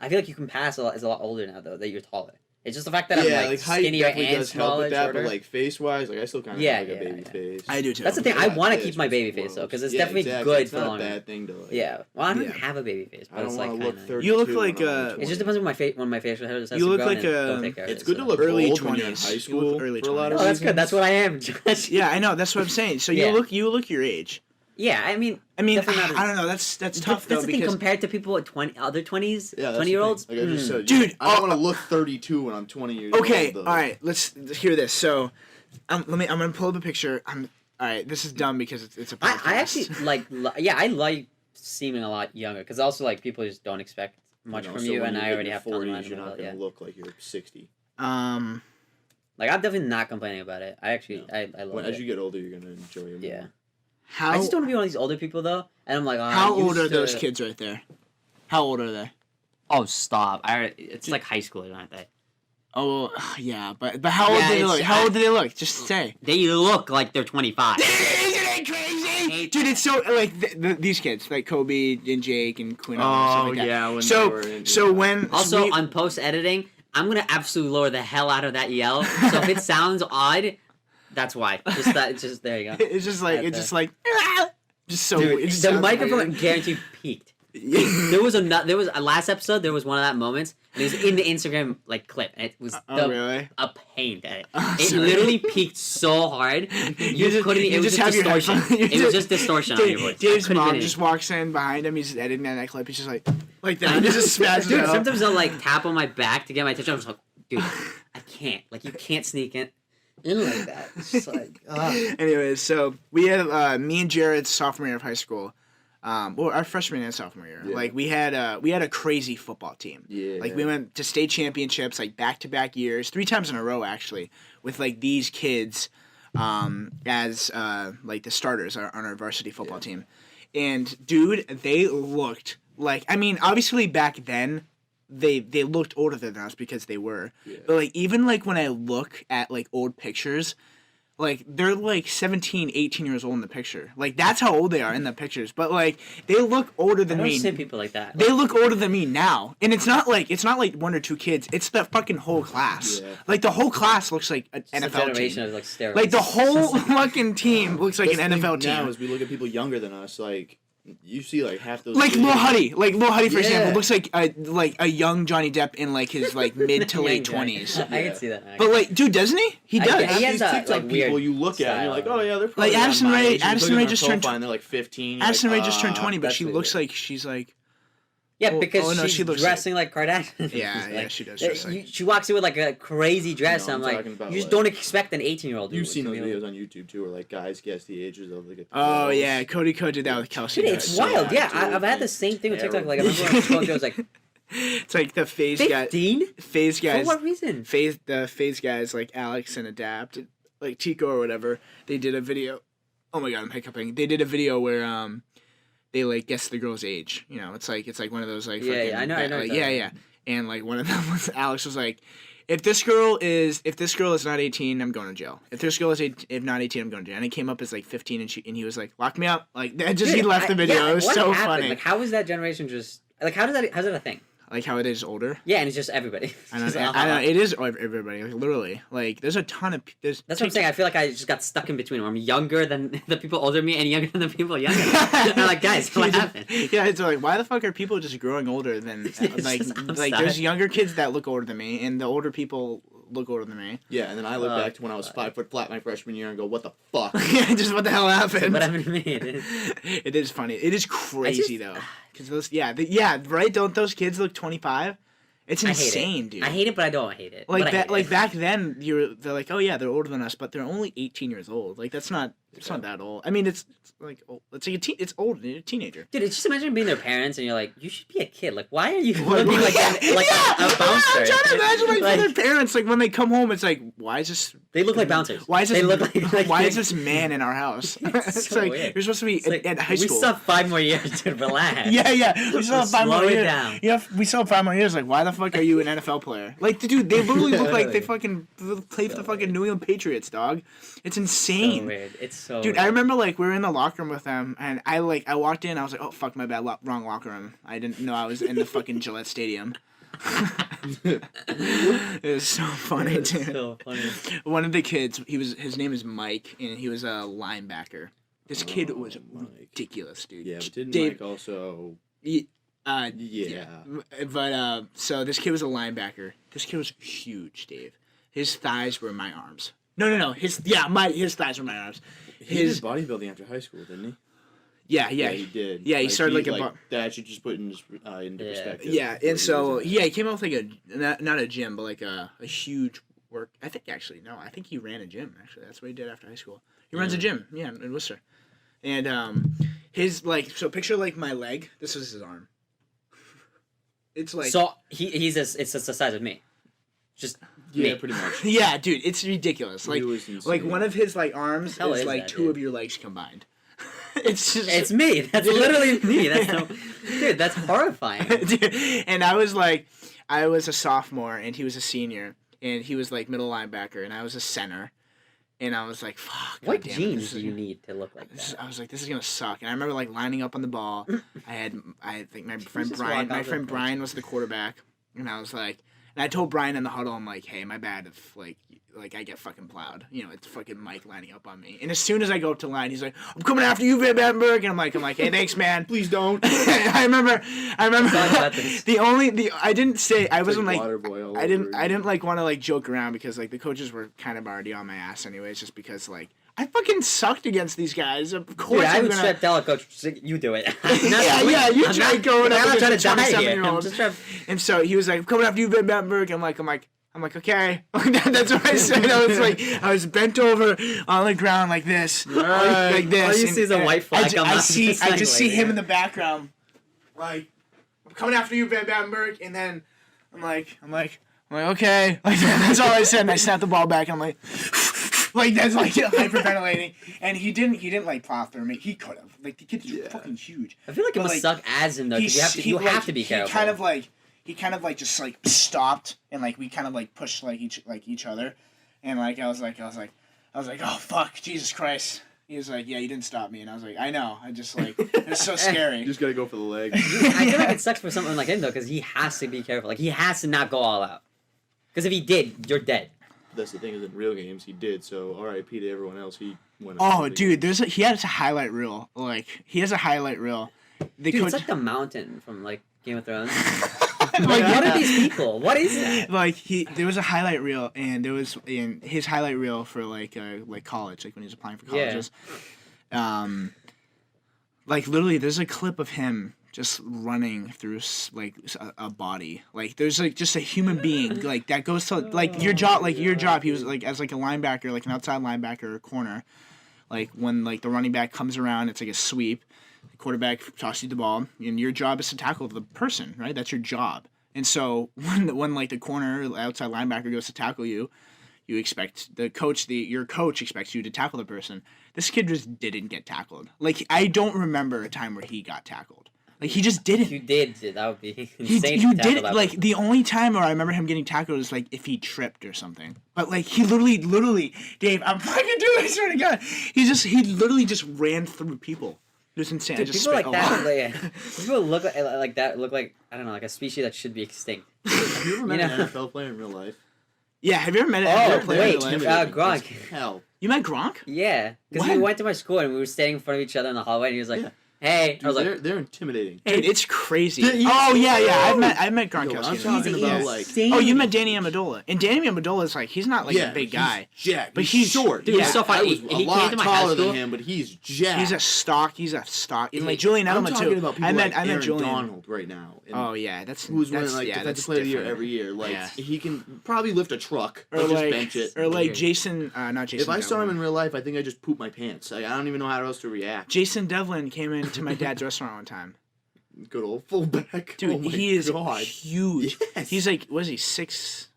I feel like you can pass a lot. Is a lot older now though that you're taller. It's just the fact that Yeah, I'm like height skinnier definitely and does help smaller, with that, shorter. but like face wise, like I still kind of Yeah, have like yeah, a baby yeah. face. I do too. That's the thing. But I that want to is keep my what's baby face though, gross. because it's Yeah, definitely exactly. good It's for not a longer. bad thing to like. Yeah. Well, I don't Yeah. have a baby face, but I don't it's want like to look kinda... 32. You look when like, I'm only It just depends when my facial hair has You look grown like and a- don't take care of It's it, good so. to look Early old when you're in 20s. high You look school early for a lot of Oh, that's good. reasons. That's what I am, Josh. Yeah, I know. That's what I'm saying. So Yeah. you look your age. Yeah, I mean, I mean, definitely not as- I don't know. That's tough though That's the thing because compared to people at 20, other 20s, Yeah, that's the 20-year-olds. thing. Like I just said, Dude, I don't want to look 32 when I'm 20 years okay, old. though. all right. Let's hear this. So, I'm gonna pull up a picture. All right. This is dumb because it's a podcast. I actually I like seeming a lot younger because also like people just don't expect much know, from so you, when and you I hit already your have tons of 40s, money. you're not Yeah. gonna look like you're 60. Like I'm definitely not complaining about it. I actually I love When, it. as you get older, you're gonna enjoy it more. Yeah. how I just don't want to be one of these older people though, and I'm like, oh, how I old used are those to- kids right there? How old are they? Oh, stop! It's like high schoolers, aren't they? Oh, yeah, but how old Yeah, do they it's- look? How old do they look? Just say. They look like they're 25. Isn't it crazy? Dude, it's so like these kids, like Kobe and Jake and Quinn. and stuff like that. yeah. When So they were in, so when Also, we- on post editing, I'm gonna absolutely lower the hell out of that yell. So if it sounds odd, that's why. Just that. It's just there you go. it's just like Right it's just there. like just so Dude, it just the sounds microphone weird. guaranteed peaked. There was a last episode. There was one of that moments, and it was in the Instagram like clip, and it was Oh really? a pain at it. Oh, It sorry. literally peaked so hard. You just- couldn't. you It was just have just your distortion. headphone- you It was just distortion on your voice. Dave's I couldn't mom get just it. walks in behind him. He's editing that clip. He's just like that. He just smashes Dude, it up. sometimes they'll like tap on my back to get my attention. I'm just like, dude, I can't. Like, you can't sneak in like that. It's just like, Anyways, so we had me and Jared's sophomore year of high school. Well, our freshman and sophomore year. Yeah. Like we had a crazy football team. Yeah. Like we went to state championships like back-to-back years, 3 times in a row actually, with like these kids as like the starters on our varsity football team. And dude, they looked like, I mean, obviously back then they looked older than us because they were. Yeah. But like even like when I look at like old pictures, like they're like 17, 18 years old in the picture. Like that's how old they are in the pictures. But like they look older I than don't me. see people like that. They look older than me now, and it's not like 1 or 2 kids. It's the fucking whole class. Yeah. Like the whole class looks like an It's a NFL generation team. of like steroids. Like the whole fucking team looks like That's an the thing NFL now team. as we look at people younger than us, like You see like half those. Like Lil videos. Huddy, for Yeah. example, looks like a young Johnny Depp in like his like mid to late Young Johnny. 20s. I can see that. But like, dude, doesn't he? He I does. get- Half he has these that, TikTok like, people weird you look at and you're like, style. oh yeah, they're probably Like, around Addison my Rae- age. You Addison look Rae at her just turned profile and they're like 15. You're Addison like, Rae just turned 20, but that's she what looks it is. like she's like. Yeah, Oh, because oh, no, she's she looks dressing like Kardashian. Yeah, yeah, Like, she does dress like- she walks in with like a crazy dress. No, and I'm I'm talking like, about, you just like- don't expect an 18-year-old. You've seen those videos on YouTube too, where like guys guess the ages of like. Oh yeah, Cody Ko did that with Kelsey. Dude, Dude, it's so wild. bad. Yeah, dude, I've had the it's same thing with TikTok. terrible. Like I remember when I was going, I was like, It's like the phase guy. 15? Phase For guys. what reason? The phase guys like Alex and Adapt, like Tico or whatever. They did a video. Oh my god, I'm hiccuping. They did a video where they like guess the girl's age. You know, it's like one of those like Yeah, fucking, yeah, I know what like, you're yeah, talking yeah. And like one of them was Alex was like, if this girl is not 18, I'm going to jail. If this girl is if not 18, I'm going to jail. And it came up as like 15, and he was like, lock me up. Like that just he Dude, left the video. yeah, It was what so happened? funny. Like, how is that generation just like? How's that a thing? Like how it is older. Yeah, and it's just everybody. I know, Just, I know it is everybody. Like, literally, like there's a ton of there's. That's what I'm saying. I feel like I just got stuck in between. Where I'm younger than the people older than me, and younger than the people younger. I'm like, guys, what happened? Yeah, it's like why the fuck are people just growing older than like outside. there's younger kids that look older than me, and the older people look older than me. Yeah, and then I look back to when I was 5 foot flat my freshman year and go, what the fuck? Yeah, just what the hell happened? What happened to me? It is funny. It is crazy just- though, because those yeah right. Don't those kids look 25? It's I hate insane, it. dude. I hate it, but I don't hate it. Like But I that, hate like it. back then, they're like, oh yeah, they're older than us, but they're only 18 years old. Like that's not that old. I mean, it's like it's like it's old. You're a teenager. Dude, just imagine being their parents and you're like, you should be a kid. Like, why are you Like, looking like yeah, a bouncer? I'm trying to imagine like, Like, for their parents, like when they come home, it's like, why is this? they look like bouncers. Why is this? They look like why is this man in our house? It's so like weird. you're supposed to be It's like, at high we school. still have 5 more years to relax. Yeah. We still have 5 more Slow it years. down. Yeah, we still have 5 more years. Like, why the fuck are you an NFL player? Like, dude, they literally look like they fucking play for the fucking New England Patriots, dog. It's insane. So weird. It's so Dude, weird. I remember like we were in the locker room with them, and I walked in. I was like, "Oh fuck, my bad, wrong locker room." I didn't know I was in the fucking Gillette Stadium. It was so funny, dude. So funny. One of the kids, his name is Mike, and he was a linebacker. This kid was Mike. ridiculous, dude. Yeah, but didn't Dave, Mike also... yeah. But so this kid was a linebacker. This kid was huge, Dave. His thighs were my arms. No. His thighs were my arms. He did bodybuilding after high school, didn't he? Yeah, he did. Yeah, he started like a that should just put into perspective. Yeah, where he and so was at. he came out with like not a gym, but like a huge work. I think he ran a gym. Actually, that's what he did after high school. He runs a gym, yeah, in Worcester. And his like so picture like my leg. This is his arm. It's like So it's the size of me. Just Yeah, me. pretty much. yeah, dude, it's ridiculous. Like He was insane. like one of his like arms Hell is is like that, 2 dude? of your legs combined. It's just It's me. That's literally me. That's so, dude. That's horrifying. Dude, and I was a sophomore and he was a senior, and he was like middle linebacker and I was a center, and I was like, fuck. What goddamn it, genes this do is you gonna- need to look like that? I was like, this is gonna suck. And I remember like lining up on the ball. I think my friend just Brian, walk my out friend there? Brian was the quarterback, and I was like, and I told Brian in the huddle, I'm like, hey, my bad if like I get fucking plowed. You know, it's fucking Mike lining up on me. And as soon as I go up to line, he's like, I'm coming after you, Van Battenberg. And I'm like, hey, thanks, man. Please don't. I remember. Talk about this. I didn't say I wasn't like water boy all I didn't over. like want to like joke around because like the coaches were kind of already on my ass anyways, just because like I fucking sucked against these guys. Of course, Dude, I I'm would gonna. straight tell a coach, just like, you do it. Yeah, you try going I'm up not trying to against a die here. 27-year-old. I'm just trying. And so he was like, I'm coming after you, Van Battenberg. I'm like, okay. That's what I said. I was bent over on the ground like this, like this. All you and- see is a and white flag come I out. see, It's I like just see waving him it. in the background, like, I'm coming after you, Van Battenberg. And then I'm like, okay. Like that's all I said. And I snapped the ball back. And I'm like, like that's like hyperventilating. And he didn't like plow through me. He could have. Like the kid's fucking huge. I feel like it But, must like, suck as him though, because you have to be careful. He kind of like just like stopped, and like we kind of like pushed like each other, and like I was like oh fuck, Jesus Christ. He was like, yeah, you didn't stop me, and I was like, I know, I just like it's so You scary. just gotta go for the leg. I feel like it sucks for someone like him though, because he has to be careful. Like he has to not go all out. Because if he did, you're dead. That's the thing is in real games he did. So R.I.P. to everyone else. He went. Oh, dude, he has a highlight reel. Like he has a highlight reel the Dude, coach. it's like the mountain from like Game of Thrones. Like, What are these people? What is that? Like there was a highlight reel, and there was in his highlight reel for like college, like when he was applying for Yeah. colleges. Like literally, there's a clip of him just running through a body. Like there's like just a human being like that goes to like your job. Like your job, he was like as like a linebacker, like an outside linebacker or corner. Like when like the running back comes around, it's like a sweep. The quarterback tosses you the ball, and your job is to tackle the person, right? That's your job. And so when like the corner outside linebacker goes to tackle you, you expect your coach expects you to tackle the person. This kid just didn't get tackled. Like I don't remember a time where he got tackled. Like he just didn't. If you did, that would be He, insane. you to tackle did that like person. the only time where I remember him getting tackled is like if he tripped or something. But like he literally, Dave, I'm fucking doing it. I swear to God, he literally just ran through people. It was insane. Dude, I just people like spit a lot. that, people look like that. Look like I don't know, like a species that should be extinct. Have you ever met You know? an NFL player in real life? Yeah, have you ever met an Oh, NFL player in wait, your life? Intimidating Gronk. as Hell. You met Gronk? Yeah, because When? he went to my school and we were standing in front of each other in the hallway, and he was like, Yeah. "Hey," Dude, I was like, they're intimidating. Dude, it's crazy. Dude, you- Oh yeah. I've met Yo, Gronkowski. I'm in talking real life. about like Oh, you met Danny Amendola, and Danny Amendola is like he's not like a big he's guy. jacked, but he's he's- short. dude, he's yeah, so I funny. was He a came lot to my high taller school. than him, but he's jacked. He's a stock. And like He- Julian I'm Edelman talking too. about people I met like Aaron Julian. Donald right now. And Oh yeah, that's who's winning that's, like yeah, defensive that's player of the year different. every year. Like Yeah. he can probably lift a truck Or or just like, bench it. or like Weird. Jason, not Jason. If I saw him Devlin. in real life, I think I just poop my pants. Like, I don't even know how else to react. Jason Devlin came into my dad's restaurant one time. Good old fullback. Dude, Oh my he is God. huge. Yes. He's like, what is he, six?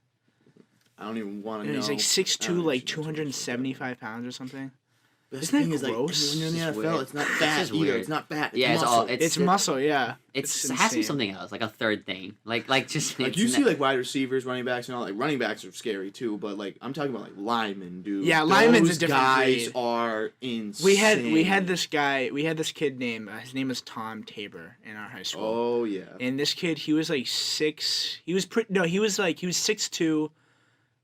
I don't even want to know. He's like I 6'2", don't like even know. 275 pounds or something. Best Isn't that thing is, like, gross? when you're in the It's NFL, weird. it's not It's fat just either. weird. It's not fat. It's Yeah, it's muscle. all- It's muscle, yeah. it has to be insane. something else, like a third thing, like just Like it's you see, not- like wide receivers, running backs, and all. Like running backs are scary too, but like I'm talking about like linemen, dude. Yeah, linemen's a Those different guys breed. are insane. We had this kid named his name was Tom Tabor in our high school. Oh yeah. And this kid, he was like 6'2",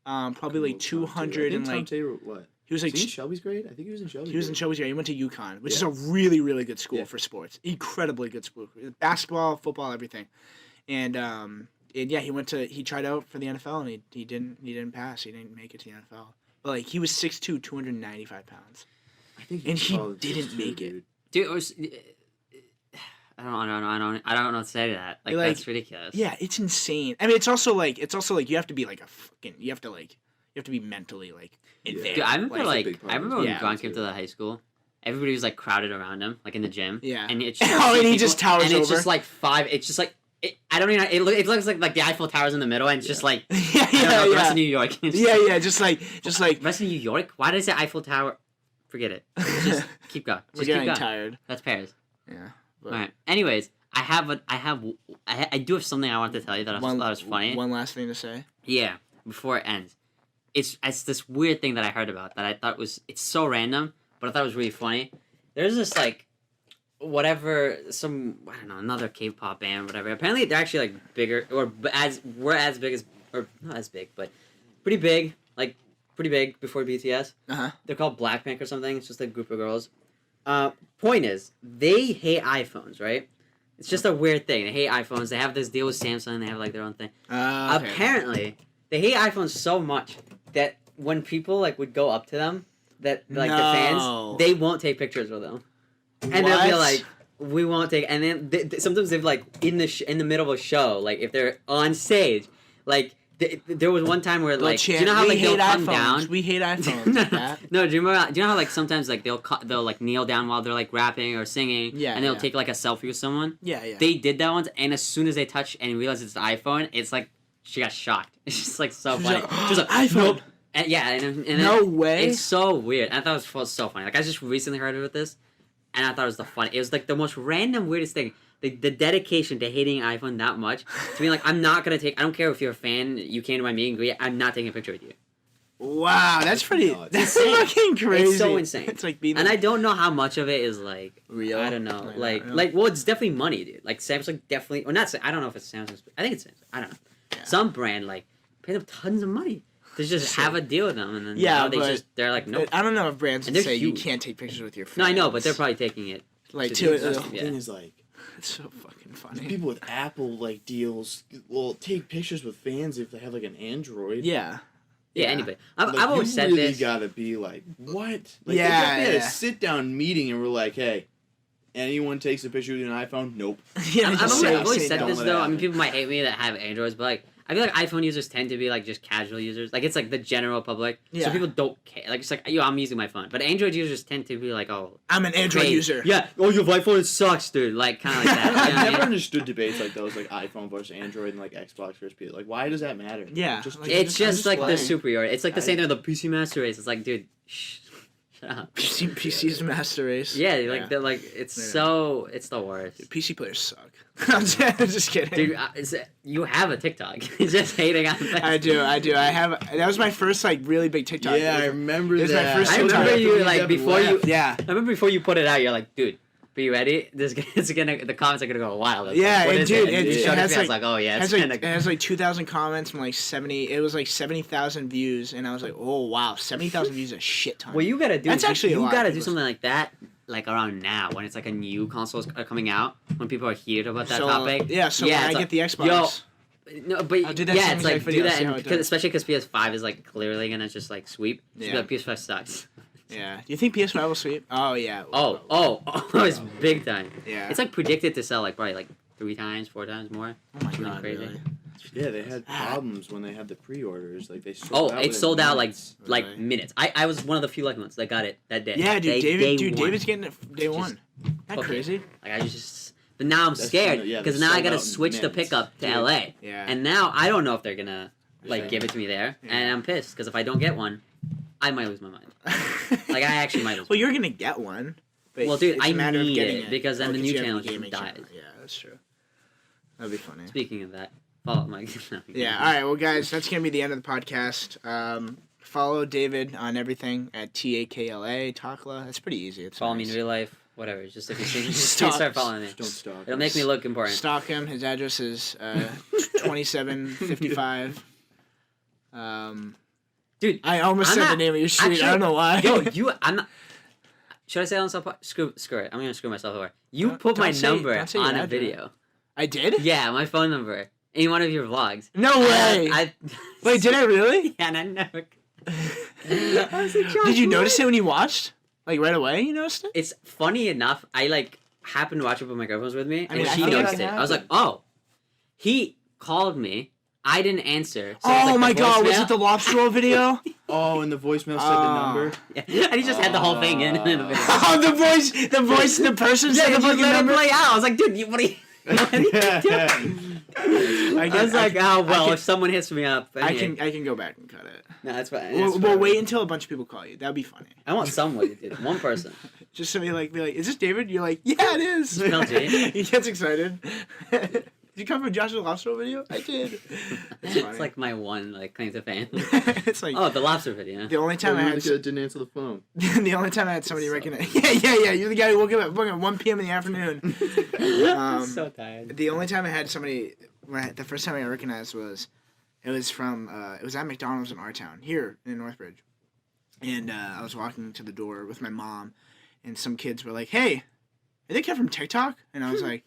probably like 200 and Tom like Taylor, what? he was like Was he in Shelby's grade? I think he was in Shelby's. he was in grade. Shelby's. Yeah, he went to UConn, which is Yeah. a really really good school Yeah. for sports. Incredibly good school, basketball, football, everything. And yeah, he tried out for the NFL and he didn't pass. He didn't make it to the NFL. But like he was 6'2", 295 pounds. I think and he probably didn't 6'2", make it. dude. dude. It was, I don't know what to say to that. Like, Like, that's ridiculous. Yeah, it's insane. I mean, it's also like you have to be like you have to be mentally like advanced. Dude, I remember That's a like big part I of remember when Yeah. Gronk came to the high school. Everybody was like crowded around him, like in the gym. Yeah. And it's Oh, and he people- just towers and it's over. just like five. It's just like I don't even. It looks like the Eiffel Tower's in the middle, and it's just like yeah, I don't know, the rest yeah, of New York. It's yeah. Just like rest of New York. Why does it say Eiffel Tower? Forget it. Just keep going. we're Just keep getting going. tired. That's Paris. Yeah. But All right. Anyways, I do have something I wanted to tell you that I thought was funny. One last thing to say. Yeah, before it ends. It's this weird thing that I heard about that I thought it's so random, but I thought it was really funny. There's this like whatever some I don't know, another K-pop band or whatever. Apparently they're actually like bigger or as big as or not as big, but pretty big before BTS. Uh-huh. They're called Blackpink or something. It's just a group of girls. Point is, they hate iPhones, right? It's just a weird thing. They hate iPhones. They have this deal with Samsung. They have like their own thing. Okay. Apparently, they hate iPhones so much that when people like would go up to them, that like the No. fans, they won't take pictures with them, and they'll be What? like, "We won't take." And then sometimes they've like in the middle of a show, like if they're on stage, like there was one time where They'll like, do chant, you know how we like they'll hate come iPhones. down? We hate iPhones. no, like that. no, do you know how like sometimes like they'll like kneel down while they're like rapping or singing, Yeah, and they'll yeah. take like a selfie with someone. Yeah, yeah. They did that once, and as soon as they touch and realize it's the iPhone, it's like she got shocked. It's just like so She's funny. like, She was like, iPhone. nope. And, yeah, and No then, way. It's so weird. I thought it was so funny. Like I just recently heard of this, and I thought it was the fun. It was like the most random, weirdest thing. The dedication to hating iPhone that much to be like, I'm not gonna take. I don't care if you're a fan. You came to my meet and greet. I'm not taking a picture with you. Wow, that's pretty. nuts. That's Insane. fucking crazy. It's so insane. It's like being And I don't know how much of it is like real. I don't know, Like, like not real. well, it's definitely money, dude. Like Samsung definitely, or not. I don't know if it's Samsung. I think it's Samsung. I don't know. Yeah. Some brand like pay them tons of money to just Sure. have a deal with them, and then Yeah, now they but- they're like nope. I don't know if brands And would they're say you huge. can't take pictures with your No, friends. I know, but they're probably taking it. like to to do The Yeah. thing is like It's so fucking These funny. people with Apple like deals will take pictures with fans if they have like an Android. Yeah. Yeah, anybody. I've Like, always you said really this. gotta be like, what? Like, Yeah, they had yeah. a sit down meeting and we're like, hey, anyone takes a picture with an iPhone? Nope. Yeah, I've just always say said no. this let it though. I mean, happen. people might hate me that have Androids, but like, I feel like iPhone users tend to be like just casual users. Like it's like the general public, Yeah. so people don't care. Like it's like, yo, I'm using my phone. But Android users tend to be like, oh, I'm an Android hey, user. Yeah, oh, you have iPhone, it sucks, dude. Like kind of like that. You know I've what I never mean? understood debates like those, like iPhone versus Android and like Xbox versus PC. Like, why does that matter? Yeah, Just, like, It's I'm just just like the playing. superiority. It's like the same thing with the PC Master Race. It's like, dude, shut up. PC's master race. Yeah, like Yeah. they're like it's Yeah. so it's the worst. Dude, PC players suck. I'm just kidding. Dude, you have a TikTok. Just hating on that. I do. I have. That was my first like really big TikTok. Yeah, I remember It was my that. first I remember TikTok. you like before you. Yeah. I remember before you put it out, you're like, dude, be you ready? It's gonna the comments are gonna go wild. It's Yeah, like, what and is dude, it? it- You it showed it has, to me, I was like- like, oh yeah, It it's has, kind like, of. it has like 2,000 comments and like 70. It was like 70,000 views, and I was like, oh wow, 70,000 views is a shit ton. What you gotta do? That's is actually a you lot. gotta do People- something like that, like around now when it's like a new consoles are coming out, when people are heated about that So, topic. Yeah, so Yeah, when I it's get the Xbox. Yo, No, but I'll do that yeah, same it's like exact do video, that, see how and it does. especially because PS5 is like clearly gonna just like sweep. Just be Yeah. like, PS5 sucks. Yeah. Do you think PS5 will sweep? Oh yeah. Oh, it's big time. Yeah. It's like predicted to sell like probably like 3 times, 4 times more. oh my something god, crazy. really? Yeah, they had problems when they had the pre-orders. Like they sold Oh, out it within sold out like minutes. Really? minutes. I was one of the few lucky ones that got it that day. Yeah, dude. Day one. David's getting it day Just- one. That okay. crazy? Like I just, but now I'm That's scared kinda- yeah, because they now I sold gotta out in switch the minutes. pickup to Dude. LA, Yeah. and now I don't know if they're gonna like Yeah. give it to me there, Yeah. and I'm pissed because if I don't get one, I might lose my mind. Like I actually might lose. Well, you're gonna get one. But Well, dude, it's a I matter of need getting it, because then the 'cause new you have channel the just gaming dies. channel. Yeah, that's true. That'd be funny. Speaking of that, follow my. Yeah. All right. Well, guys, that's gonna be the end of the podcast. Follow David on everything at TAKLA Takla. That's pretty easy. It's Follow me nice. in real life, whatever. Just if you see, just Stop. start following me. Just don't stalk. It'll make me look important. Stalk him. His address is 2755. Dude, I almost I'm said the not- name of your street. I actually- don't know why. yo, I'm not. Should I say it on some? Screw it. I'm gonna screw myself over. You Don't- put my don't say- number don't say your on a address. video. I did? Yeah, my phone number in one of your vlogs. No way. I Wait, did I really? Yeah, and I never. Did you notice it when you watched? Like right away, you noticed it? It's funny enough. I like happened to watch it when my girlfriend was with me, I mean, and I she feel like noticed that it. I was like, oh, he called me. I didn't answer. So it was, Oh like, my the god, was voicemail. it the lobster roll video? Oh, and the voicemail said Ah. the number. Yeah. And he just had the whole thing in the video. Oh, the voice, the person Yeah, said the and you fucking let it number. play out. I was like, dude, what are you? What are you doing? I was like, oh well, if someone hits me up, I anyway. can go back and cut it. No, that's fine. We'll, That's we'll fine. wait until a bunch of people call you. That'd be funny. I want someone to do it. One person. Just so you be like, is this David? You're like, yeah, it is. Smell J. He gets excited. Did you come from Josh's lobster roll video? I did. It's funny. It's like my one claim to fame. it's like Oh, the lobster video. the only time I had didn't answer the phone. the only time I had somebody recognize. Yeah. You're the guy who woke up at 1 p.m. in the afternoon. I'm so tired. The only time I had somebody, the first time I recognized was it was at McDonald's in our town here in Northbridge, and I was walking to the door with my mom, and some kids were like, "Hey, are they kid from TikTok?" And I was like,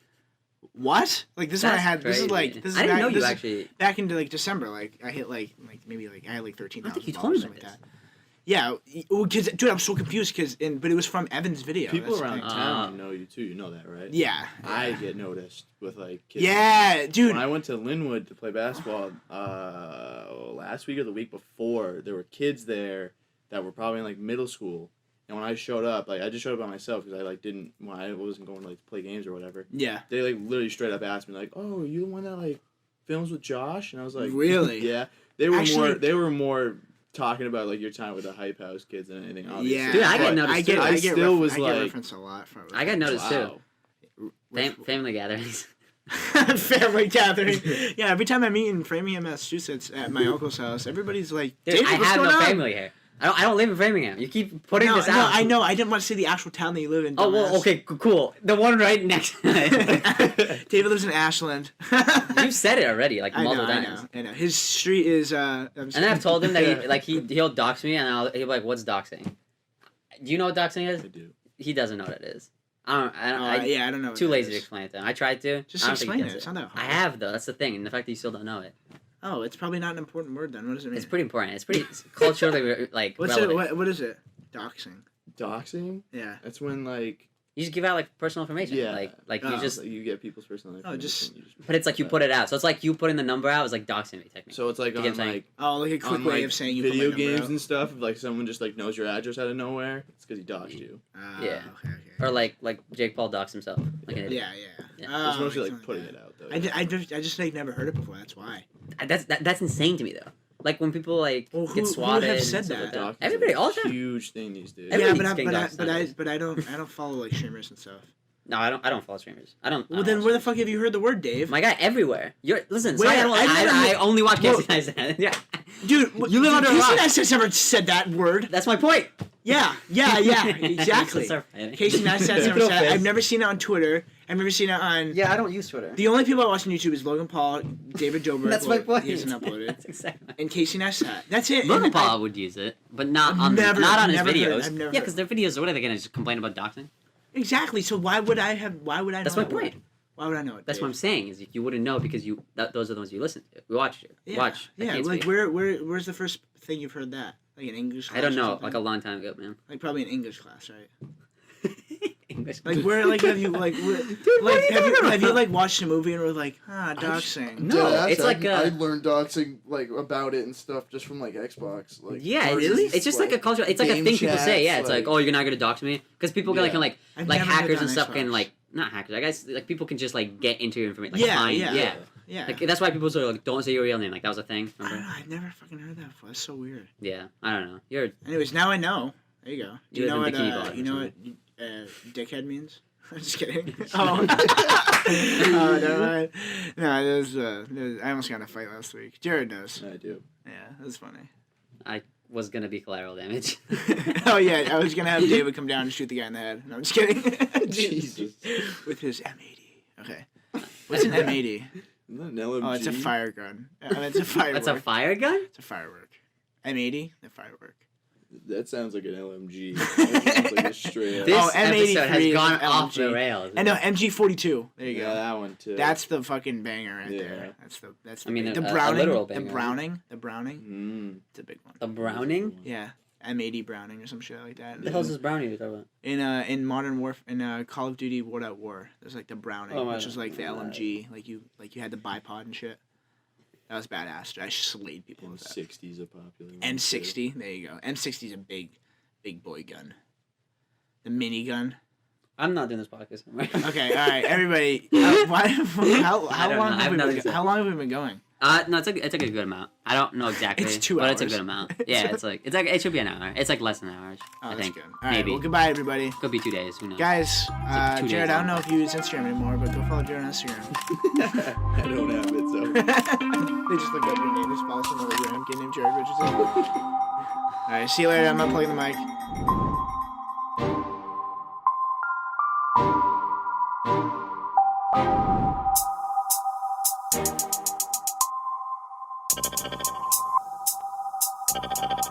"What?" Like this is when I That's had this is crazy. like this is I didn't back, know you this is actually. back into like December. Like I hit like maybe like I had like 13,000. I think you told me something about like that. Yeah, well, dude, I'm so confused but it was from Evan's video. People That's the around thing. town know you too. You know that, right? Yeah. I get noticed with like kids. Yeah, dude. When I went to Linwood to play basketball last week or the week before, there were kids there that were probably in like middle school. And when I showed up, like I just showed up by myself because I like didn't when I wasn't going to like play games or whatever. Yeah. They like literally straight up asked me like, "Oh, are you the one that like films with Josh?" And I was like, Really? Yeah. They were Actually- They were more talking about like your time with the Hype House kids than anything. Obviously. Yeah. Dude, I get But noticed I get, too. I I get, still ref- was I get like- referenced a lot from. I got noticed too. Wow. Family gatherings. Family gathering. Yeah, every time I meet in Framingham, Massachusetts, at my uncle's house, everybody's like, Dude, "David, I what's have going no on?" family here. I don't live in Framingham. You keep putting No, this no, out. I know. I didn't want to say the actual town that you live in. Oh well, dumbass. okay, cool. The one right next to it. David lives in Ashland. You said it already, like I know, multiple I times. know, I know. His street is. I'm And then I've told him that he'll dox me, and he'll be like, "What's doxing?" Do you know what doxing is? I do. He doesn't know what it is. I don't know. What Too that lazy to is. explain it to him. I tried to. Just I don't think he explain it. gets It's not that I hard. have though. That's the thing, and the fact that you still don't know it. Oh, it's probably not an important word then. What does it mean? It's pretty important. It's pretty culturally like What's relevant. it? What is it? Doxing. Doxing? Yeah. That's when like You just give out like personal information. Yeah. Like Oh. you just. you get people's personal information. just- and you But it's like you put it out. So it's like you putting the number out is like doxing me technically. So it's like You on get what I'm saying? like Oh, like a quick on way like of saying you put video my number games out. and stuff. If like someone just like knows your address out of nowhere, it's because he doxed you. Yeah. Okay. Or like Jake Paul doxed himself. Like an idiot. Yeah. Yeah. It's mostly makes like sense, putting yeah. it out though. I just like never heard it before. That's why. That's insane to me though. Like when people like Well, who get swatted. have and said stuff that? like that. Doxing's Everybody a all the time. huge thing these days. Everybody's Yeah, getting doxed nowadays. but I don't follow like streamers and stuff. No, I don't follow streamers. I don't. Well, then where the fuck have you heard the word, Dave? My guy, everywhere. Listen. Where? I only watch Well- Casey Neistat. Yeah. Dude, You live under a rock. Casey Neistat's never said that word. That's my point. Yeah, exactly. Start fighting. Casey Neistat's never said it. I've never seen it on Twitter. I've never seen it on... Yeah, I don't use Twitter. The only people I watch on YouTube is Logan Paul, David Dobrik. That's my point. He hasn't uploaded. That's exactly. And Casey Neistat. That's it. Logan And Paul would use it, but not I've on never- not on his never heard- videos. I've never Yeah, heard- because their videos. What are they gonna just complain about doxing? Exactly. So why would I know That's my that word? point. Why would I know it? That's Dave? what I'm saying. Is you wouldn't know because those are the ones you listen to. We watch it. Yeah. Watch. I Yeah, can't like speak. where's the first thing you've heard that? Like an English class I don't or know. something? Like a long time ago, man. Like probably an English class, right? English. Like where like have you like where, like have you like watched a movie and were like doxing? No, Deadass, it's like I a- learned doxing like about it and stuff just from like Xbox. Like Yeah, versus, it's just like a culture. It's like a game thing people say. Yeah, chats, it's like, oh, you're not gonna dox me because people Yeah. can like I've like never heard hackers that and on stuff can Xbox. like not hackers. I guess like people can just like get into your information. Like Yeah, find, yeah. Yeah. Like that's why people say like don't say your real name. Like that was a thing. I don't Remember? know. I've never fucking heard that before. That's so weird. Yeah, I don't know. You're Anyways, now I know. There you go. Do You you know live what? in Bikini Bottom or You know what? Dickhead means? I'm just kidding. Oh, never mind. No, I almost got in a fight last week. Jared knows. I do. Yeah, that was funny. I was gonna be collateral damage. Oh yeah, I was gonna have David come down and shoot the guy in the head. No, I'm just kidding. Jesus. With his M80. Okay. What's an M80? Isn't that an LMG? Oh, it's a fire gun. It's a firework. That's a fire gun. It's a firework. M80, the firework. That sounds like an LMG. That sounds like a straight up. This Oh, episode M83 has is gone an off the LMG. rails. And no, MG42. There you Yeah, go. that one too. That's the fucking banger right Yeah. there. That's the I mean, big- a the Browning. literal The banger. Browning. The Browning. Mm. It's a big one. A Browning. Yeah. M80 Browning or some shit like that. What the hell's this Browning you're talking about? In Modern Warfare, in Call of Duty World at War, there's like the Browning, Oh, which was like the LMG, like you had the bipod and shit. That was badass. I slayed people with that. M60's a popular one. M60, there you go. M60 is a big boy gun. The minigun. I'm not doing this podcast anymore. Okay, all right, everybody. How I don't long know. I have have we nothing been? to say. How long have we been going? No, it's like a good amount. I don't know exactly. It's 2 but it's a hours. good amount. Yeah, it's like it should be an hour. It's like less than an hour. Oh, I that's think. good. All right, Maybe. well, goodbye, everybody. Could be 2 days. Who knows? Guys, like 2 days Jared, I don't long. know if you use Instagram anymore, but go follow Jared on Instagram. I don't have it, so. They just look up your name. Just follow some Instagram kid named Jared Richardson. All right, see you later. I'm unplugging the mic. Thank you.